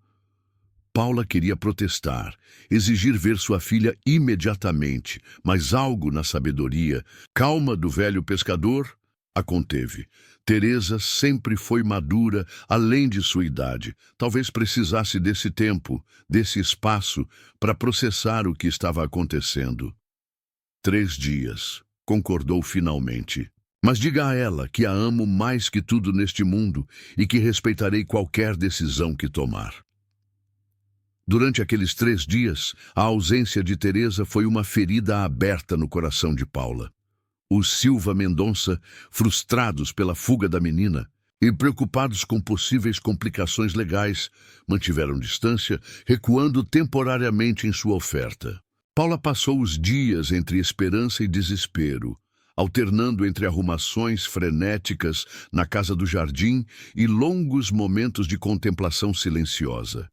Paula queria protestar, exigir ver sua filha imediatamente, mas algo na sabedoria, calma do velho pescador, a conteve. Teresa sempre foi madura, além de sua idade. Talvez precisasse desse tempo, desse espaço, para processar o que estava acontecendo. 3 dias, concordou finalmente. Mas diga a ela que a amo mais que tudo neste mundo e que respeitarei qualquer decisão que tomar. Durante aqueles 3 dias, a ausência de Teresa foi uma ferida aberta no coração de Paula. Os Silva Mendonça, frustrados pela fuga da menina e preocupados com possíveis complicações legais, mantiveram distância, recuando temporariamente em sua oferta. Paula passou os dias entre esperança e desespero, alternando entre arrumações frenéticas na casa do jardim e longos momentos de contemplação silenciosa.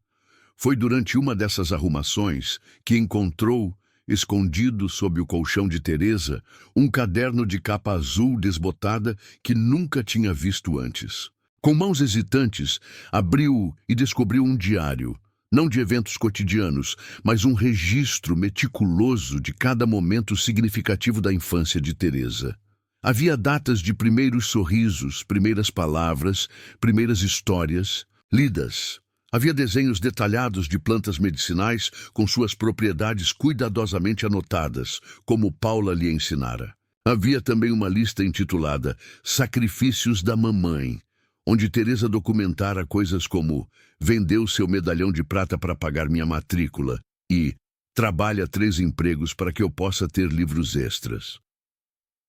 Foi durante uma dessas arrumações que encontrou, escondido sob o colchão de Teresa, um caderno de capa azul desbotada que nunca tinha visto antes. Com mãos hesitantes, abriu e descobriu um diário, não de eventos cotidianos, mas um registro meticuloso de cada momento significativo da infância de Teresa. Havia datas de primeiros sorrisos, primeiras palavras, primeiras histórias, lidas. Havia desenhos detalhados de plantas medicinais com suas propriedades cuidadosamente anotadas, como Paula lhe ensinara. Havia também uma lista intitulada Sacrifícios da Mamãe, onde Teresa documentara coisas como vendeu seu medalhão de prata para pagar minha matrícula e trabalha 3 empregos para que eu possa ter livros extras.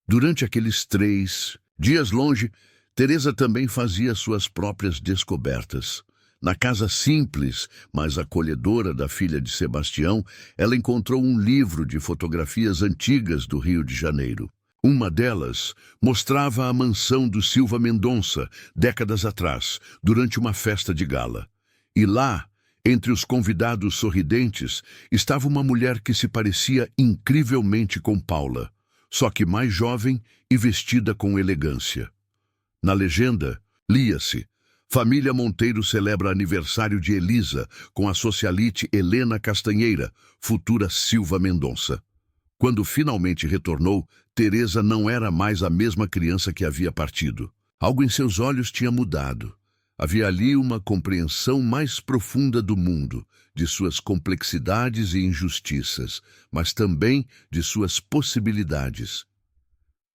Durante aqueles 3 dias longe, Teresa também fazia suas próprias descobertas. Na casa simples, mas acolhedora da filha de Sebastião, ela encontrou um livro de fotografias antigas do Rio de Janeiro. Uma delas mostrava a mansão do Silva Mendonça, décadas atrás, durante uma festa de gala. E lá, entre os convidados sorridentes, estava uma mulher que se parecia incrivelmente com Paula, só que mais jovem e vestida com elegância. Na legenda, lia-se: Família Monteiro celebra aniversário de Elisa com a socialite Helena Castanheira, futura Silva Mendonça. Quando finalmente retornou, Teresa não era mais a mesma criança que havia partido. Algo em seus olhos tinha mudado. Havia ali uma compreensão mais profunda do mundo, de suas complexidades e injustiças, mas também de suas possibilidades.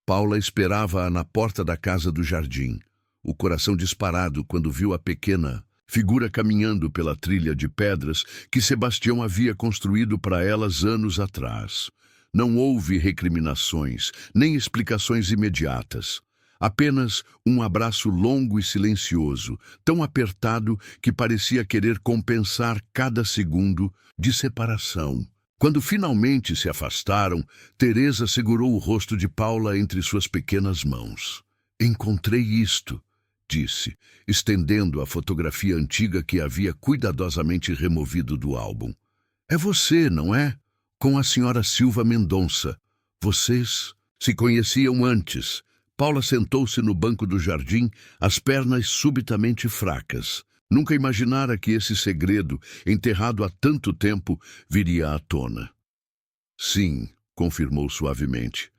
Paula esperava-a na porta da casa do jardim, o coração disparado quando viu a pequena figura caminhando pela trilha de pedras que Sebastião havia construído para elas anos atrás. Não houve recriminações, nem explicações imediatas. Apenas um abraço longo e silencioso, tão apertado que parecia querer compensar cada segundo de separação. Quando finalmente se afastaram, Teresa segurou o rosto de Paula entre suas pequenas mãos. "Encontrei isto", disse, estendendo a fotografia antiga que havia cuidadosamente removido do álbum. "É você, não é? Com a senhora Silva Mendonça. Vocês se conheciam antes." Paula sentou-se no banco do jardim, as pernas subitamente fracas. Nunca imaginara que esse segredo, enterrado há tanto tempo, viria à tona. "Sim", confirmou suavemente.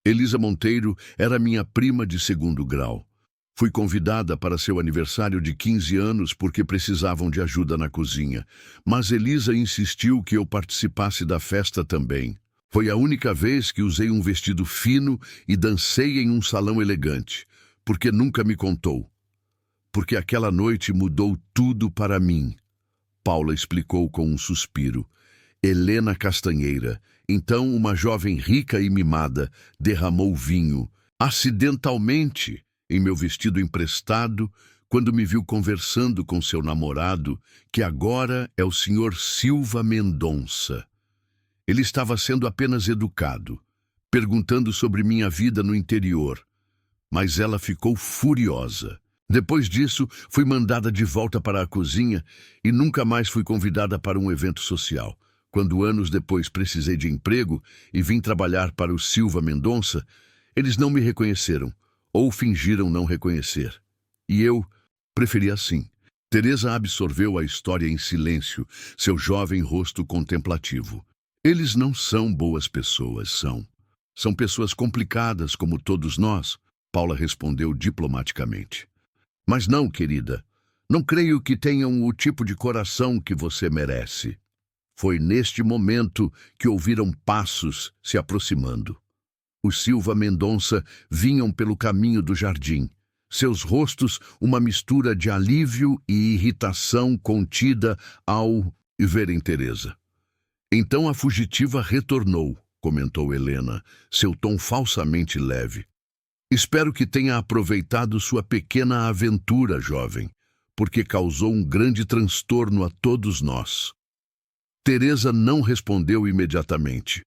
"Elisa Monteiro era minha prima de segundo grau. Fui convidada para seu aniversário de 15 anos porque precisavam de ajuda na cozinha, mas Elisa insistiu que eu participasse da festa também. Foi a única vez que usei um vestido fino e dancei em um salão elegante, porque nunca me contou. Porque aquela noite mudou tudo para mim." Paula explicou com um suspiro. "Helena Castanheira, então uma jovem rica e mimada, derramou vinho, acidentalmente, em meu vestido emprestado, quando me viu conversando com seu namorado, que agora é o senhor Silva Mendonça. Ele estava sendo apenas educado, perguntando sobre minha vida no interior, mas ela ficou furiosa. Depois disso, fui mandada de volta para a cozinha e nunca mais fui convidada para um evento social. Quando anos depois precisei de emprego e vim trabalhar para o Silva Mendonça, eles não me reconheceram, ou fingiram não reconhecer. E eu preferi assim." Teresa absorveu a história em silêncio, seu jovem rosto contemplativo. "Eles não são boas pessoas, são. São pessoas complicadas como todos nós", Paula respondeu diplomaticamente. "Mas não, querida. Não creio que tenham o tipo de coração que você merece." Foi neste momento que ouviram passos se aproximando. Os Silva Mendonça vinham pelo caminho do jardim. Seus rostos uma mistura de alívio e irritação contida ao verem Teresa. "Então a fugitiva retornou", comentou Helena, seu tom falsamente leve. "Espero que tenha aproveitado sua pequena aventura, jovem, porque causou um grande transtorno a todos nós." Teresa não respondeu imediatamente.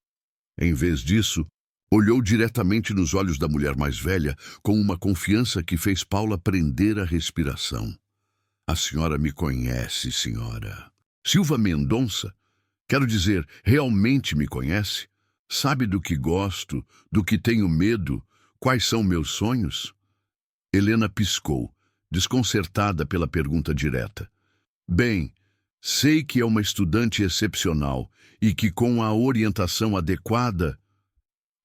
Em vez disso, olhou diretamente nos olhos da mulher mais velha com uma confiança que fez Paula prender a respiração. "A senhora me conhece, senhora. Silva Mendonça? Quero dizer, realmente me conhece? Sabe do que gosto, do que tenho medo, quais são meus sonhos?" Helena piscou, desconcertada pela pergunta direta. "Bem, sei que é uma estudante excepcional e que com a orientação adequada..."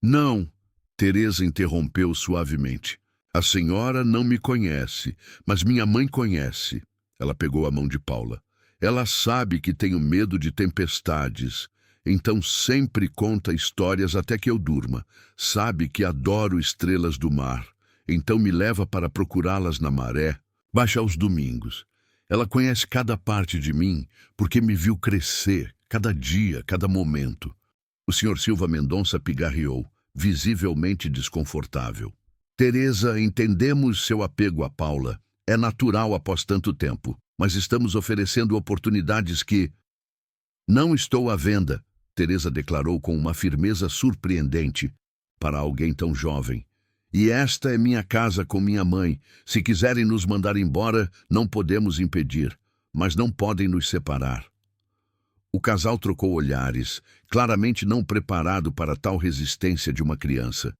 "Não", Teresa interrompeu suavemente. "A senhora não me conhece, mas minha mãe conhece." Ela pegou a mão de Paula. "Ela sabe que tenho medo de tempestades, então sempre conta histórias até que eu durma. Sabe que adoro estrelas do mar, então me leva para procurá-las na maré, baixa aos domingos. Ela conhece cada parte de mim, porque me viu crescer, cada dia, cada momento." O Sr. Silva Mendonça pigarreou, visivelmente desconfortável. "Teresa, entendemos seu apego a Paula. É natural após tanto tempo, mas estamos oferecendo oportunidades que..." "Não estou à venda", Teresa declarou com uma firmeza surpreendente para alguém tão jovem. "E esta é minha casa com minha mãe. Se quiserem nos mandar embora, não podemos impedir, mas não podem nos separar." O casal trocou olhares, claramente não preparado para tal resistência de uma criança.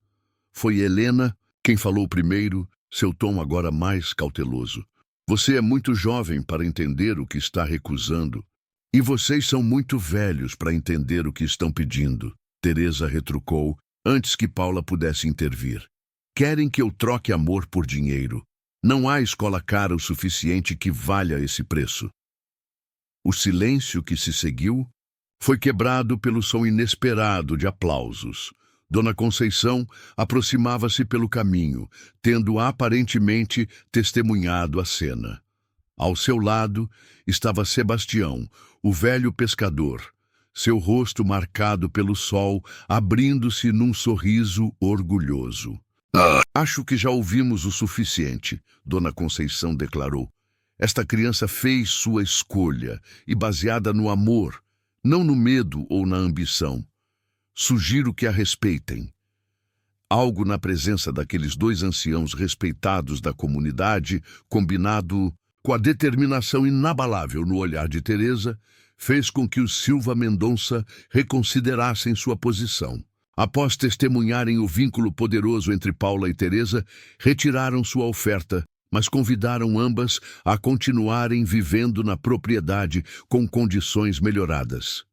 Foi Helena quem falou primeiro, seu tom agora mais cauteloso. "Você é muito jovem para entender o que está recusando, e vocês são muito velhos para entender o que estão pedindo." Teresa retrucou, antes que Paula pudesse intervir. Querem que eu troque amor por dinheiro. Não há escola cara o suficiente que valha esse preço. O silêncio que se seguiu foi quebrado pelo som inesperado de aplausos. Dona Conceição aproximava-se pelo caminho, tendo aparentemente testemunhado a cena. Ao seu lado estava Sebastião, o velho pescador, seu rosto marcado pelo sol, abrindo-se num sorriso orgulhoso. Acho que já ouvimos o suficiente, Dona Conceição declarou. Esta criança fez sua escolha, e baseada no amor, não no medo ou na ambição. Sugiro que a respeitem. Algo na presença daqueles dois anciãos respeitados da comunidade, combinado com a determinação inabalável no olhar de Teresa, fez com que os Silva Mendonça reconsiderassem sua posição. Após testemunharem o vínculo poderoso entre Paula e Teresa, retiraram sua oferta, mas convidaram ambas a continuarem vivendo na propriedade com condições melhoradas.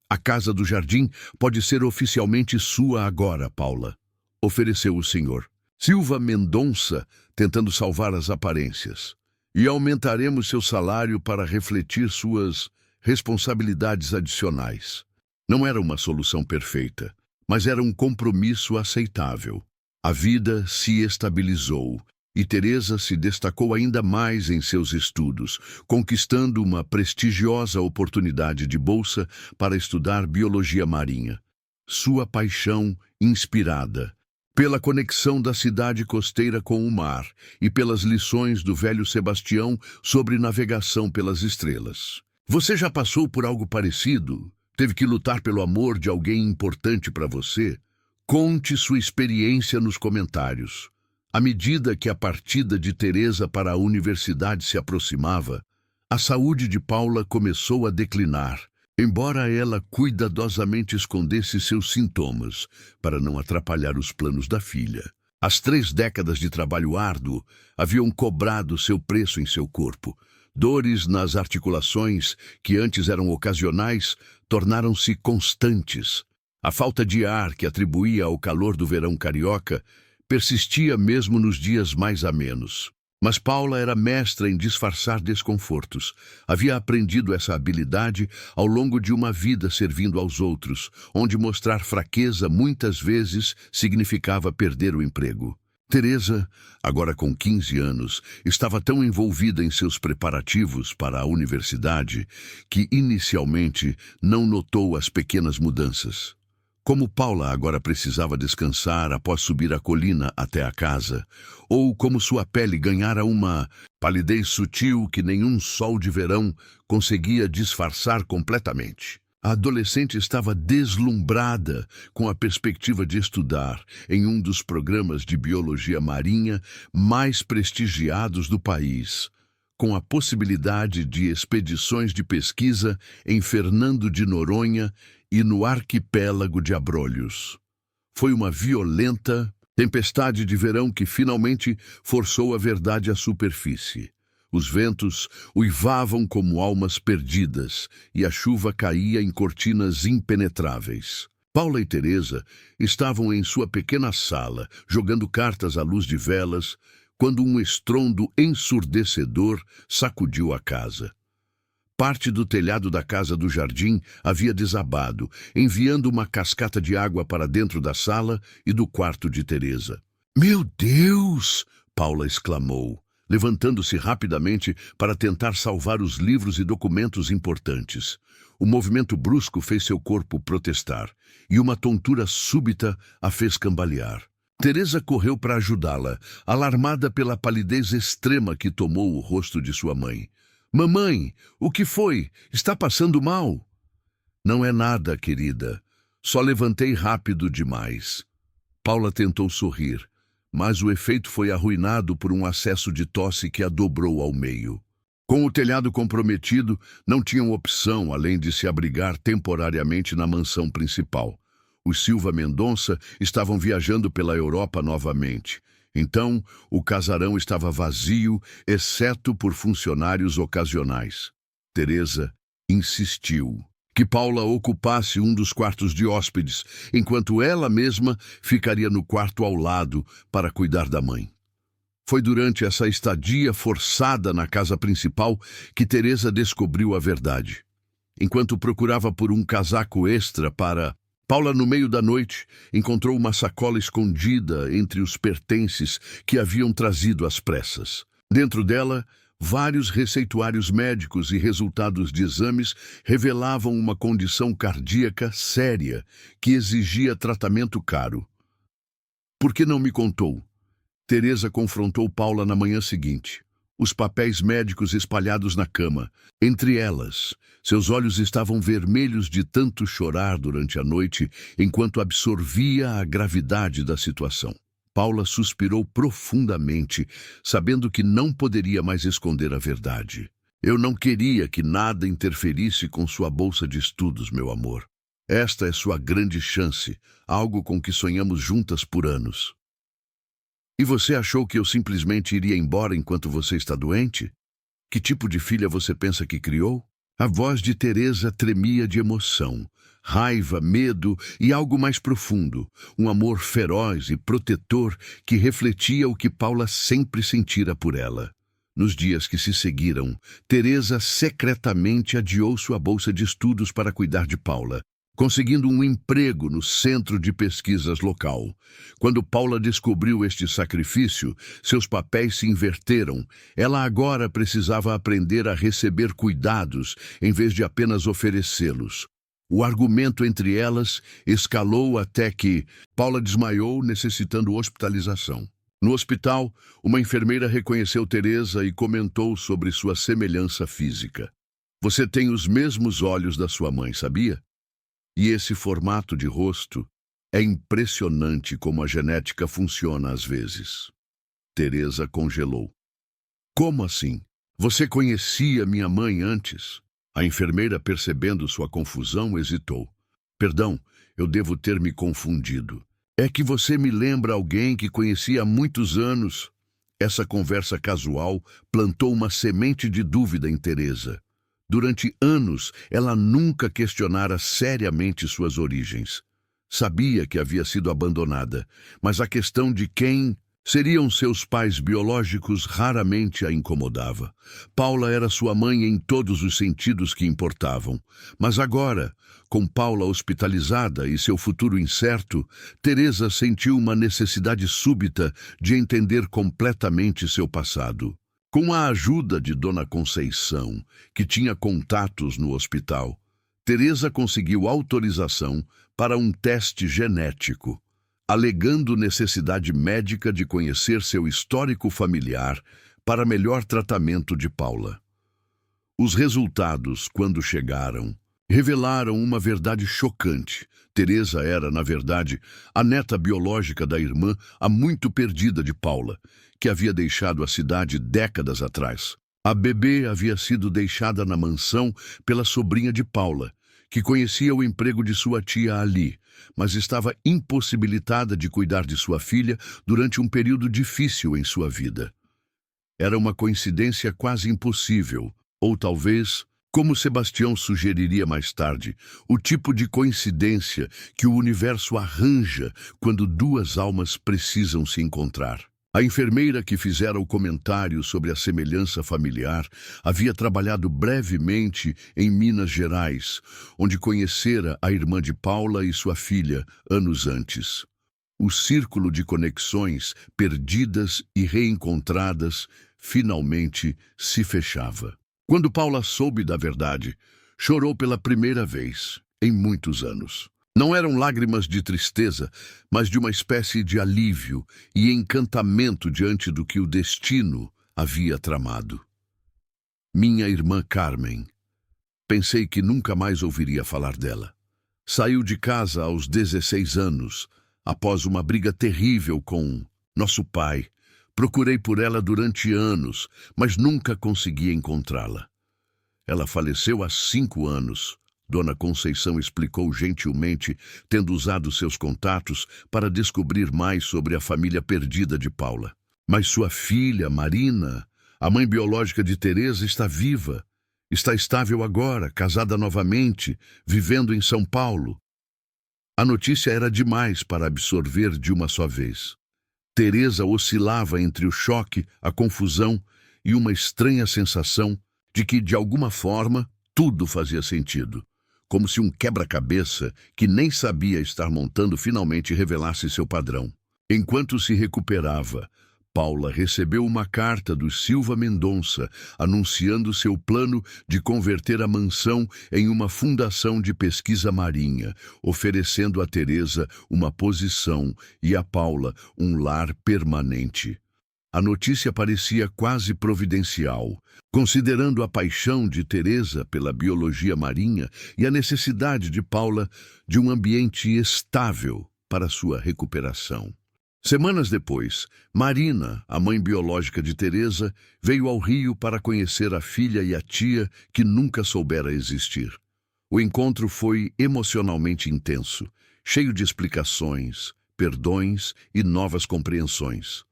A casa do jardim pode ser oficialmente sua agora, Paula, ofereceu o senhor Silva Mendonça, tentando salvar as aparências. E aumentaremos seu salário para refletir suas responsabilidades adicionais. Não era uma solução perfeita, mas era um compromisso aceitável. A vida se estabilizou e Teresa se destacou ainda mais em seus estudos, conquistando uma prestigiosa oportunidade de bolsa para estudar biologia marinha. Sua paixão inspirada pela conexão da cidade costeira com o mar e pelas lições do velho Sebastião sobre navegação pelas estrelas. Você já passou por algo parecido? Teve que lutar pelo amor de alguém importante para você? Conte sua experiência nos comentários. À medida que a partida de Teresa para a universidade se aproximava, a saúde de Paula começou a declinar, embora ela cuidadosamente escondesse seus sintomas para não atrapalhar os planos da filha. As 3 décadas de trabalho árduo haviam cobrado seu preço em seu corpo. Dores nas articulações, que antes eram ocasionais, tornaram-se constantes. A falta de ar que atribuía ao calor do verão carioca persistia mesmo nos dias mais amenos. Mas Paula era mestra em disfarçar desconfortos. Havia aprendido essa habilidade ao longo de uma vida servindo aos outros, onde mostrar fraqueza muitas vezes significava perder o emprego. Teresa, agora com 15 anos, estava tão envolvida em seus preparativos para a universidade que inicialmente não notou as pequenas mudanças. Como Paula agora precisava descansar após subir a colina até a casa, ou como sua pele ganhara uma palidez sutil que nenhum sol de verão conseguia disfarçar completamente. A adolescente estava deslumbrada com a perspectiva de estudar em um dos programas de biologia marinha mais prestigiados do país, com a possibilidade de expedições de pesquisa em Fernando de Noronha e no arquipélago de Abrolhos. Foi uma violenta tempestade de verão que finalmente forçou a verdade à superfície. Os ventos uivavam como almas perdidas e a chuva caía em cortinas impenetráveis. Paula e Teresa estavam em sua pequena sala, jogando cartas à luz de velas, quando um estrondo ensurdecedor sacudiu a casa. Parte do telhado da casa do jardim havia desabado, enviando uma cascata de água para dentro da sala e do quarto de Teresa. "Meu Deus!" Paula exclamou, levantando-se rapidamente para tentar salvar os livros e documentos importantes. O movimento brusco fez seu corpo protestar, e uma tontura súbita a fez cambalear. Teresa correu para ajudá-la, alarmada pela palidez extrema que tomou o rosto de sua mãe. "Mamãe, o que foi? Está passando mal?" "Não é nada, querida. Só levantei rápido demais." Paula tentou sorrir, mas o efeito foi arruinado por um acesso de tosse que a dobrou ao meio. Com o telhado comprometido, não tinham opção além de se abrigar temporariamente na mansão principal. Os Silva Mendonça estavam viajando pela Europa novamente. Então, o casarão estava vazio, exceto por funcionários ocasionais. Teresa insistiu. que Paula ocupasse um dos quartos de hóspedes, enquanto ela mesma ficaria no quarto ao lado para cuidar da mãe. Foi durante essa estadia forçada na casa principal que Teresa descobriu a verdade. Enquanto procurava por um casaco extra para... Paula, no meio da noite, encontrou uma sacola escondida entre os pertences que haviam trazido às pressas. Dentro dela, vários receituários médicos e resultados de exames revelavam uma condição cardíaca séria que exigia tratamento caro. Por que não me contou? Teresa confrontou Paula na manhã seguinte. Os papéis médicos espalhados na cama. Entre elas, seus olhos estavam vermelhos de tanto chorar durante a noite enquanto absorvia a gravidade da situação. Paula suspirou profundamente, sabendo que não poderia mais esconder a verdade. Eu não queria que nada interferisse com sua bolsa de estudos, meu amor. Esta é sua grande chance, algo com que sonhamos juntas por anos. E você achou que eu simplesmente iria embora enquanto você está doente? Que tipo de filha você pensa que criou? A voz de Teresa tremia de emoção, raiva, medo e algo mais profundo, um amor feroz e protetor que refletia o que Paula sempre sentira por ela. Nos dias que se seguiram, Teresa secretamente adiou sua bolsa de estudos para cuidar de Paula, conseguindo um emprego no centro de pesquisas local. Quando Paula descobriu este sacrifício, seus papéis se inverteram. Ela agora precisava aprender a receber cuidados em vez de apenas oferecê-los. O argumento entre elas escalou até que Paula desmaiou, necessitando hospitalização. No hospital, uma enfermeira reconheceu Teresa e comentou sobre sua semelhança física. Você tem os mesmos olhos da sua mãe, sabia? E esse formato de rosto é impressionante como a genética funciona às vezes. Teresa congelou. Como assim? Você conhecia minha mãe antes? A enfermeira, percebendo sua confusão, hesitou. Perdão, eu devo ter me confundido. É que você me lembra alguém que conheci há muitos anos. Essa conversa casual plantou uma semente de dúvida em Teresa. Durante anos, ela nunca questionara seriamente suas origens. Sabia que havia sido abandonada, mas a questão de quem seriam seus pais biológicos raramente a incomodava. Paula era sua mãe em todos os sentidos que importavam. Mas agora, com Paula hospitalizada e seu futuro incerto, Teresa sentiu uma necessidade súbita de entender completamente seu passado. Com a ajuda de Dona Conceição, que tinha contatos no hospital, Teresa conseguiu autorização para um teste genético, alegando necessidade médica de conhecer seu histórico familiar para melhor tratamento de Paula. Os resultados, quando chegaram, revelaram uma verdade chocante. Teresa era, na verdade, a neta biológica da irmã há muito perdida de Paula, que havia deixado a cidade décadas atrás. A bebê havia sido deixada na mansão pela sobrinha de Paula, que conhecia o emprego de sua tia Ali, mas estava impossibilitada de cuidar de sua filha durante um período difícil em sua vida. Era uma coincidência quase impossível, ou talvez, como Sebastião sugeriria mais tarde, o tipo de coincidência que o universo arranja quando duas almas precisam se encontrar. A enfermeira que fizera o comentário sobre a semelhança familiar havia trabalhado brevemente em Minas Gerais, onde conhecera a irmã de Paula e sua filha anos antes. O círculo de conexões perdidas e reencontradas finalmente se fechava. Quando Paula soube da verdade, chorou pela primeira vez em muitos anos. Não eram lágrimas de tristeza, mas de uma espécie de alívio e encantamento diante do que o destino havia tramado. Minha irmã Carmen. Pensei que nunca mais ouviria falar dela. Saiu de casa aos 16 anos, após uma briga terrível com nosso pai. Procurei por ela durante anos, mas nunca consegui encontrá-la. Ela faleceu há 5 anos. Dona Conceição explicou gentilmente, tendo usado seus contatos para descobrir mais sobre a família perdida de Paula. Mas sua filha, Marina, a mãe biológica de Teresa, está viva. Está estável agora, casada novamente, vivendo em São Paulo. A notícia era demais para absorver de uma só vez. Teresa oscilava entre o choque, a confusão e uma estranha sensação de que, de alguma forma, tudo fazia sentido. Como se um quebra-cabeça que nem sabia estar montando finalmente revelasse seu padrão. Enquanto se recuperava, Paula recebeu uma carta do Silva Mendonça anunciando seu plano de converter a mansão em uma fundação de pesquisa marinha, oferecendo a Teresa uma posição e a Paula um lar permanente. A notícia parecia quase providencial, considerando a paixão de Teresa pela biologia marinha e a necessidade de Paula de um ambiente estável para sua recuperação. Semanas depois, Marina, a mãe biológica de Teresa, veio ao Rio para conhecer a filha e a tia que nunca soubera existir. O encontro foi emocionalmente intenso, cheio de explicações, perdões e novas compreensões.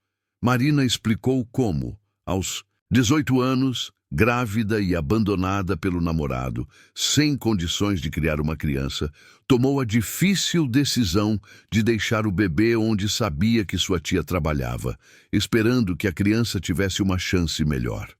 Marina explicou como, aos 18 anos, grávida e abandonada pelo namorado, sem condições de criar uma criança, tomou a difícil decisão de deixar o bebê onde sabia que sua tia trabalhava, esperando que a criança tivesse uma chance melhor.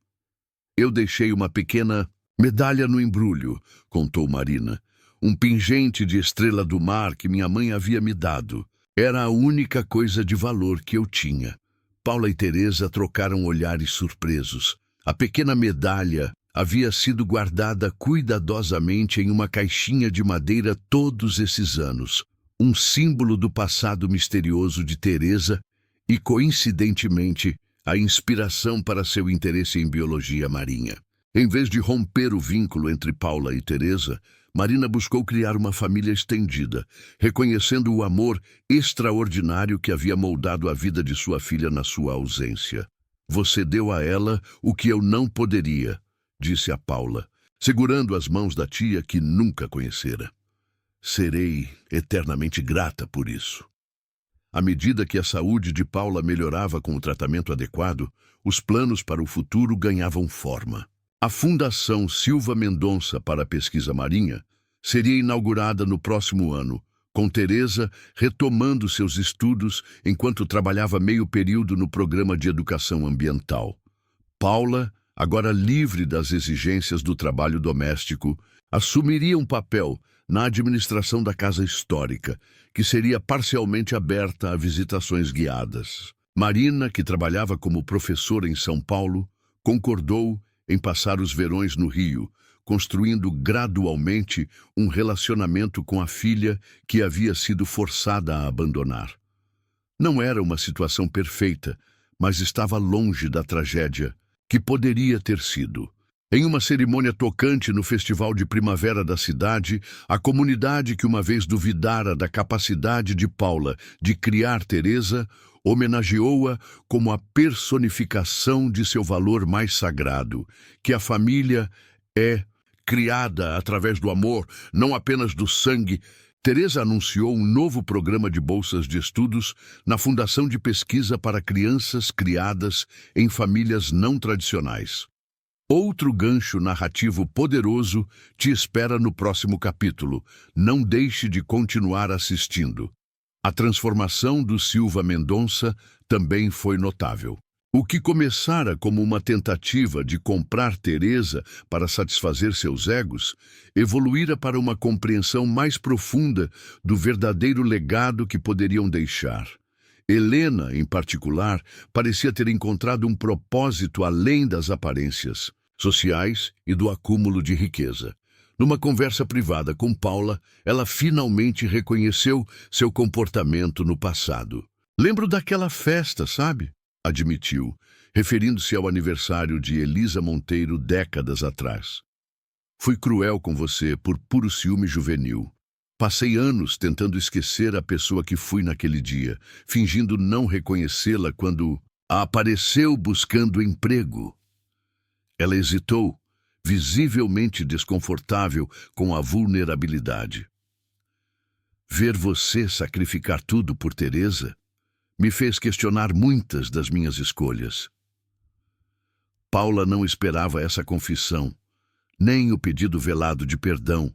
Eu deixei uma pequena medalha no embrulho, contou Marina. Um pingente de estrela do mar que minha mãe havia me dado. Era a única coisa de valor que eu tinha. Paula e Teresa trocaram olhares surpresos. A pequena medalha havia sido guardada cuidadosamente em uma caixinha de madeira todos esses anos, um símbolo do passado misterioso de Teresa e, coincidentemente, a inspiração para seu interesse em biologia marinha. Em vez de romper o vínculo entre Paula e Teresa, Marina buscou criar uma família estendida, reconhecendo o amor extraordinário que havia moldado a vida de sua filha na sua ausência. Você deu a ela o que eu não poderia, disse a Paula, segurando as mãos da tia que nunca conhecera. Serei eternamente grata por isso. À medida que a saúde de Paula melhorava com o tratamento adequado, os planos para o futuro ganhavam forma. A Fundação Silva Mendonça para a Pesquisa Marinha seria inaugurada no próximo ano, com Teresa retomando seus estudos enquanto trabalhava meio período no programa de educação ambiental. Paula, agora livre das exigências do trabalho doméstico, assumiria um papel na administração da casa histórica, que seria parcialmente aberta a visitações guiadas. Marina, que trabalhava como professora em São Paulo, concordou em passar os verões no Rio, construindo gradualmente um relacionamento com a filha que havia sido forçada a abandonar. Não era uma situação perfeita, mas estava longe da tragédia que poderia ter sido. Em uma cerimônia tocante no Festival de Primavera da cidade, a comunidade que uma vez duvidara da capacidade de Paula de criar Teresa, homenageou-a como a personificação de seu valor mais sagrado, que a família é criada através do amor, não apenas do sangue. Teresa anunciou um novo programa de bolsas de estudos na Fundação de Pesquisa para Crianças Criadas em Famílias Não Tradicionais. Outro gancho narrativo poderoso te espera no próximo capítulo. Não deixe de continuar assistindo. A transformação do Silva Mendonça também foi notável. O que começara como uma tentativa de comprar Teresa para satisfazer seus egos, evoluíra para uma compreensão mais profunda do verdadeiro legado que poderiam deixar. Helena, em particular, parecia ter encontrado um propósito além das aparências sociais e do acúmulo de riqueza. Numa conversa privada com Paula, ela finalmente reconheceu seu comportamento no passado. Lembro daquela festa, sabe? Admitiu, referindo-se ao aniversário de Elisa Monteiro décadas atrás. Fui cruel com você por puro ciúme juvenil. Passei anos tentando esquecer a pessoa que fui naquele dia, fingindo não reconhecê-la quando apareceu buscando emprego. Ela hesitou, visivelmente desconfortável com a vulnerabilidade. Ver você sacrificar tudo por Teresa me fez questionar muitas das minhas escolhas. Paula não esperava essa confissão, nem o pedido velado de perdão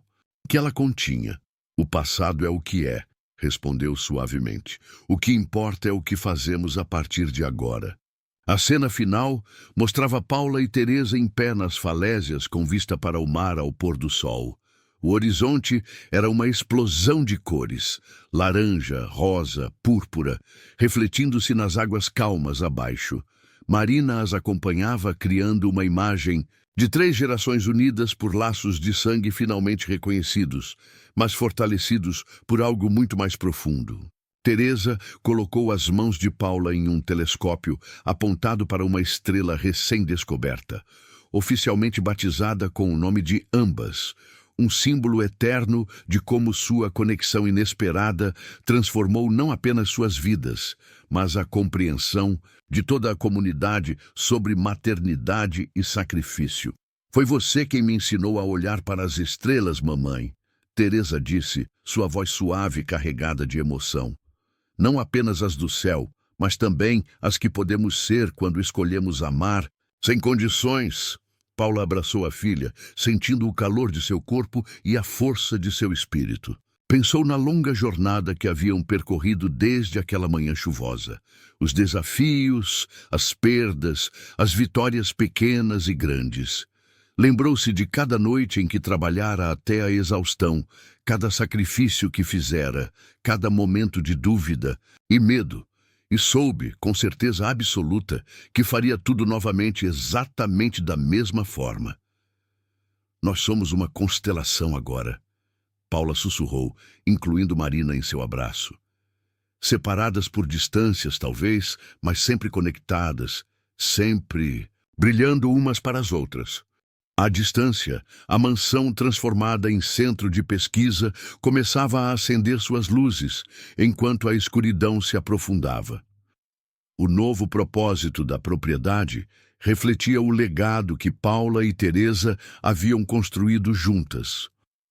que ela continha. O passado é o que é, respondeu suavemente. O que importa é o que fazemos a partir de agora. A cena final mostrava Paula e Teresa em pé nas falésias com vista para o mar ao pôr do sol. O horizonte era uma explosão de cores, laranja, rosa, púrpura, refletindo-se nas águas calmas abaixo. Marina as acompanhava, criando uma imagem de 3 gerações unidas por laços de sangue finalmente reconhecidos, mas fortalecidos por algo muito mais profundo. Teresa colocou as mãos de Paula em um telescópio apontado para uma estrela recém-descoberta, oficialmente batizada com o nome de Ambas, um símbolo eterno de como sua conexão inesperada transformou não apenas suas vidas, mas a compreensão de toda a comunidade sobre maternidade e sacrifício. Foi você quem me ensinou a olhar para as estrelas, mamãe, Teresa disse, sua voz suave e carregada de emoção. Não apenas as do céu, mas também as que podemos ser quando escolhemos amar, sem condições. Paula abraçou a filha, sentindo o calor de seu corpo e a força de seu espírito. Pensou na longa jornada que haviam percorrido desde aquela manhã chuvosa. Os desafios, as perdas, as vitórias pequenas e grandes. Lembrou-se de cada noite em que trabalhara até a exaustão, cada sacrifício que fizera, cada momento de dúvida e medo. E soube, com certeza absoluta, que faria tudo novamente exatamente da mesma forma. Nós somos uma constelação agora, Paula sussurrou, incluindo Marina em seu abraço. Separadas por distâncias, talvez, mas sempre conectadas, sempre brilhando umas para as outras. À distância, a mansão transformada em centro de pesquisa começava a acender suas luzes, enquanto a escuridão se aprofundava. O novo propósito da propriedade refletia o legado que Paula e Teresa haviam construído juntas.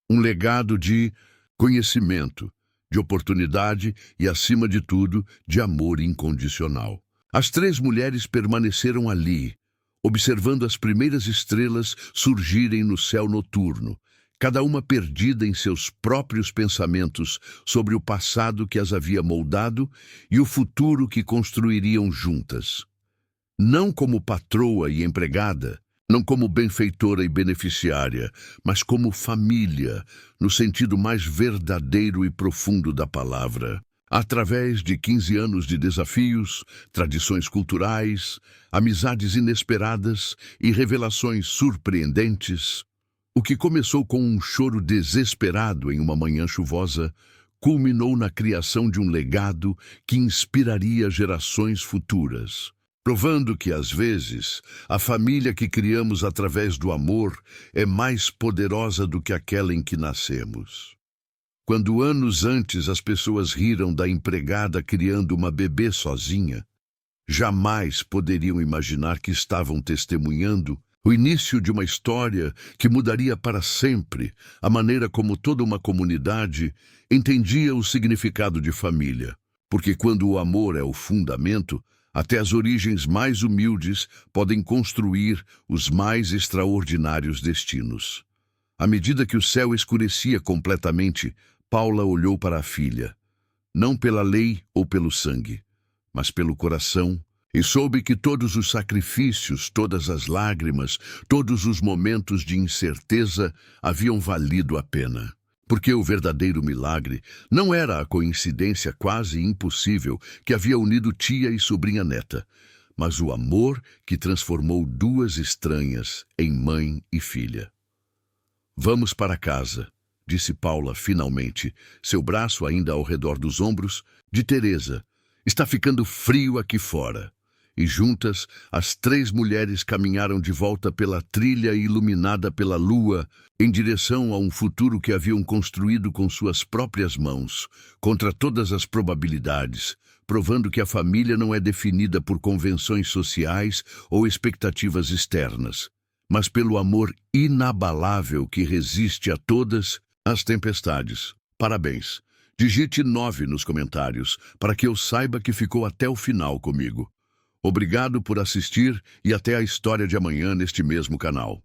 Um legado de conhecimento, de oportunidade e, acima de tudo, de amor incondicional. As 3 mulheres permaneceram ali, observando as primeiras estrelas surgirem no céu noturno, cada uma perdida em seus próprios pensamentos sobre o passado que as havia moldado e o futuro que construiriam juntas. Não como patroa e empregada, não como benfeitora e beneficiária, mas como família, no sentido mais verdadeiro e profundo da palavra. Através de 15 anos de desafios, tradições culturais, amizades inesperadas e revelações surpreendentes, o que começou com um choro desesperado em uma manhã chuvosa, culminou na criação de um legado que inspiraria gerações futuras, provando que, às vezes, a família que criamos através do amor é mais poderosa do que aquela em que nascemos. Quando anos antes as pessoas riram da empregada criando uma bebê sozinha, jamais poderiam imaginar que estavam testemunhando o início de uma história que mudaria para sempre a maneira como toda uma comunidade entendia o significado de família. Porque quando o amor é o fundamento, até as origens mais humildes podem construir os mais extraordinários destinos. À medida que o céu escurecia completamente, Paula olhou para a filha, não pela lei ou pelo sangue, mas pelo coração, e soube que todos os sacrifícios, todas as lágrimas, todos os momentos de incerteza haviam valido a pena. Porque o verdadeiro milagre não era a coincidência quase impossível que havia unido tia e sobrinha neta, mas o amor que transformou 2 estranhas em mãe e filha. Vamos para casa, disse Paula finalmente, seu braço ainda ao redor dos ombros de Teresa. Está ficando frio aqui fora. E juntas, as 3 mulheres caminharam de volta pela trilha iluminada pela lua, em direção a um futuro que haviam construído com suas próprias mãos, contra todas as probabilidades, provando que a família não é definida por convenções sociais ou expectativas externas, mas pelo amor inabalável que resiste a todas as tempestades. Parabéns. Digite 9 nos comentários, para que eu saiba que ficou até o final comigo. Obrigado por assistir e até a história de amanhã neste mesmo canal.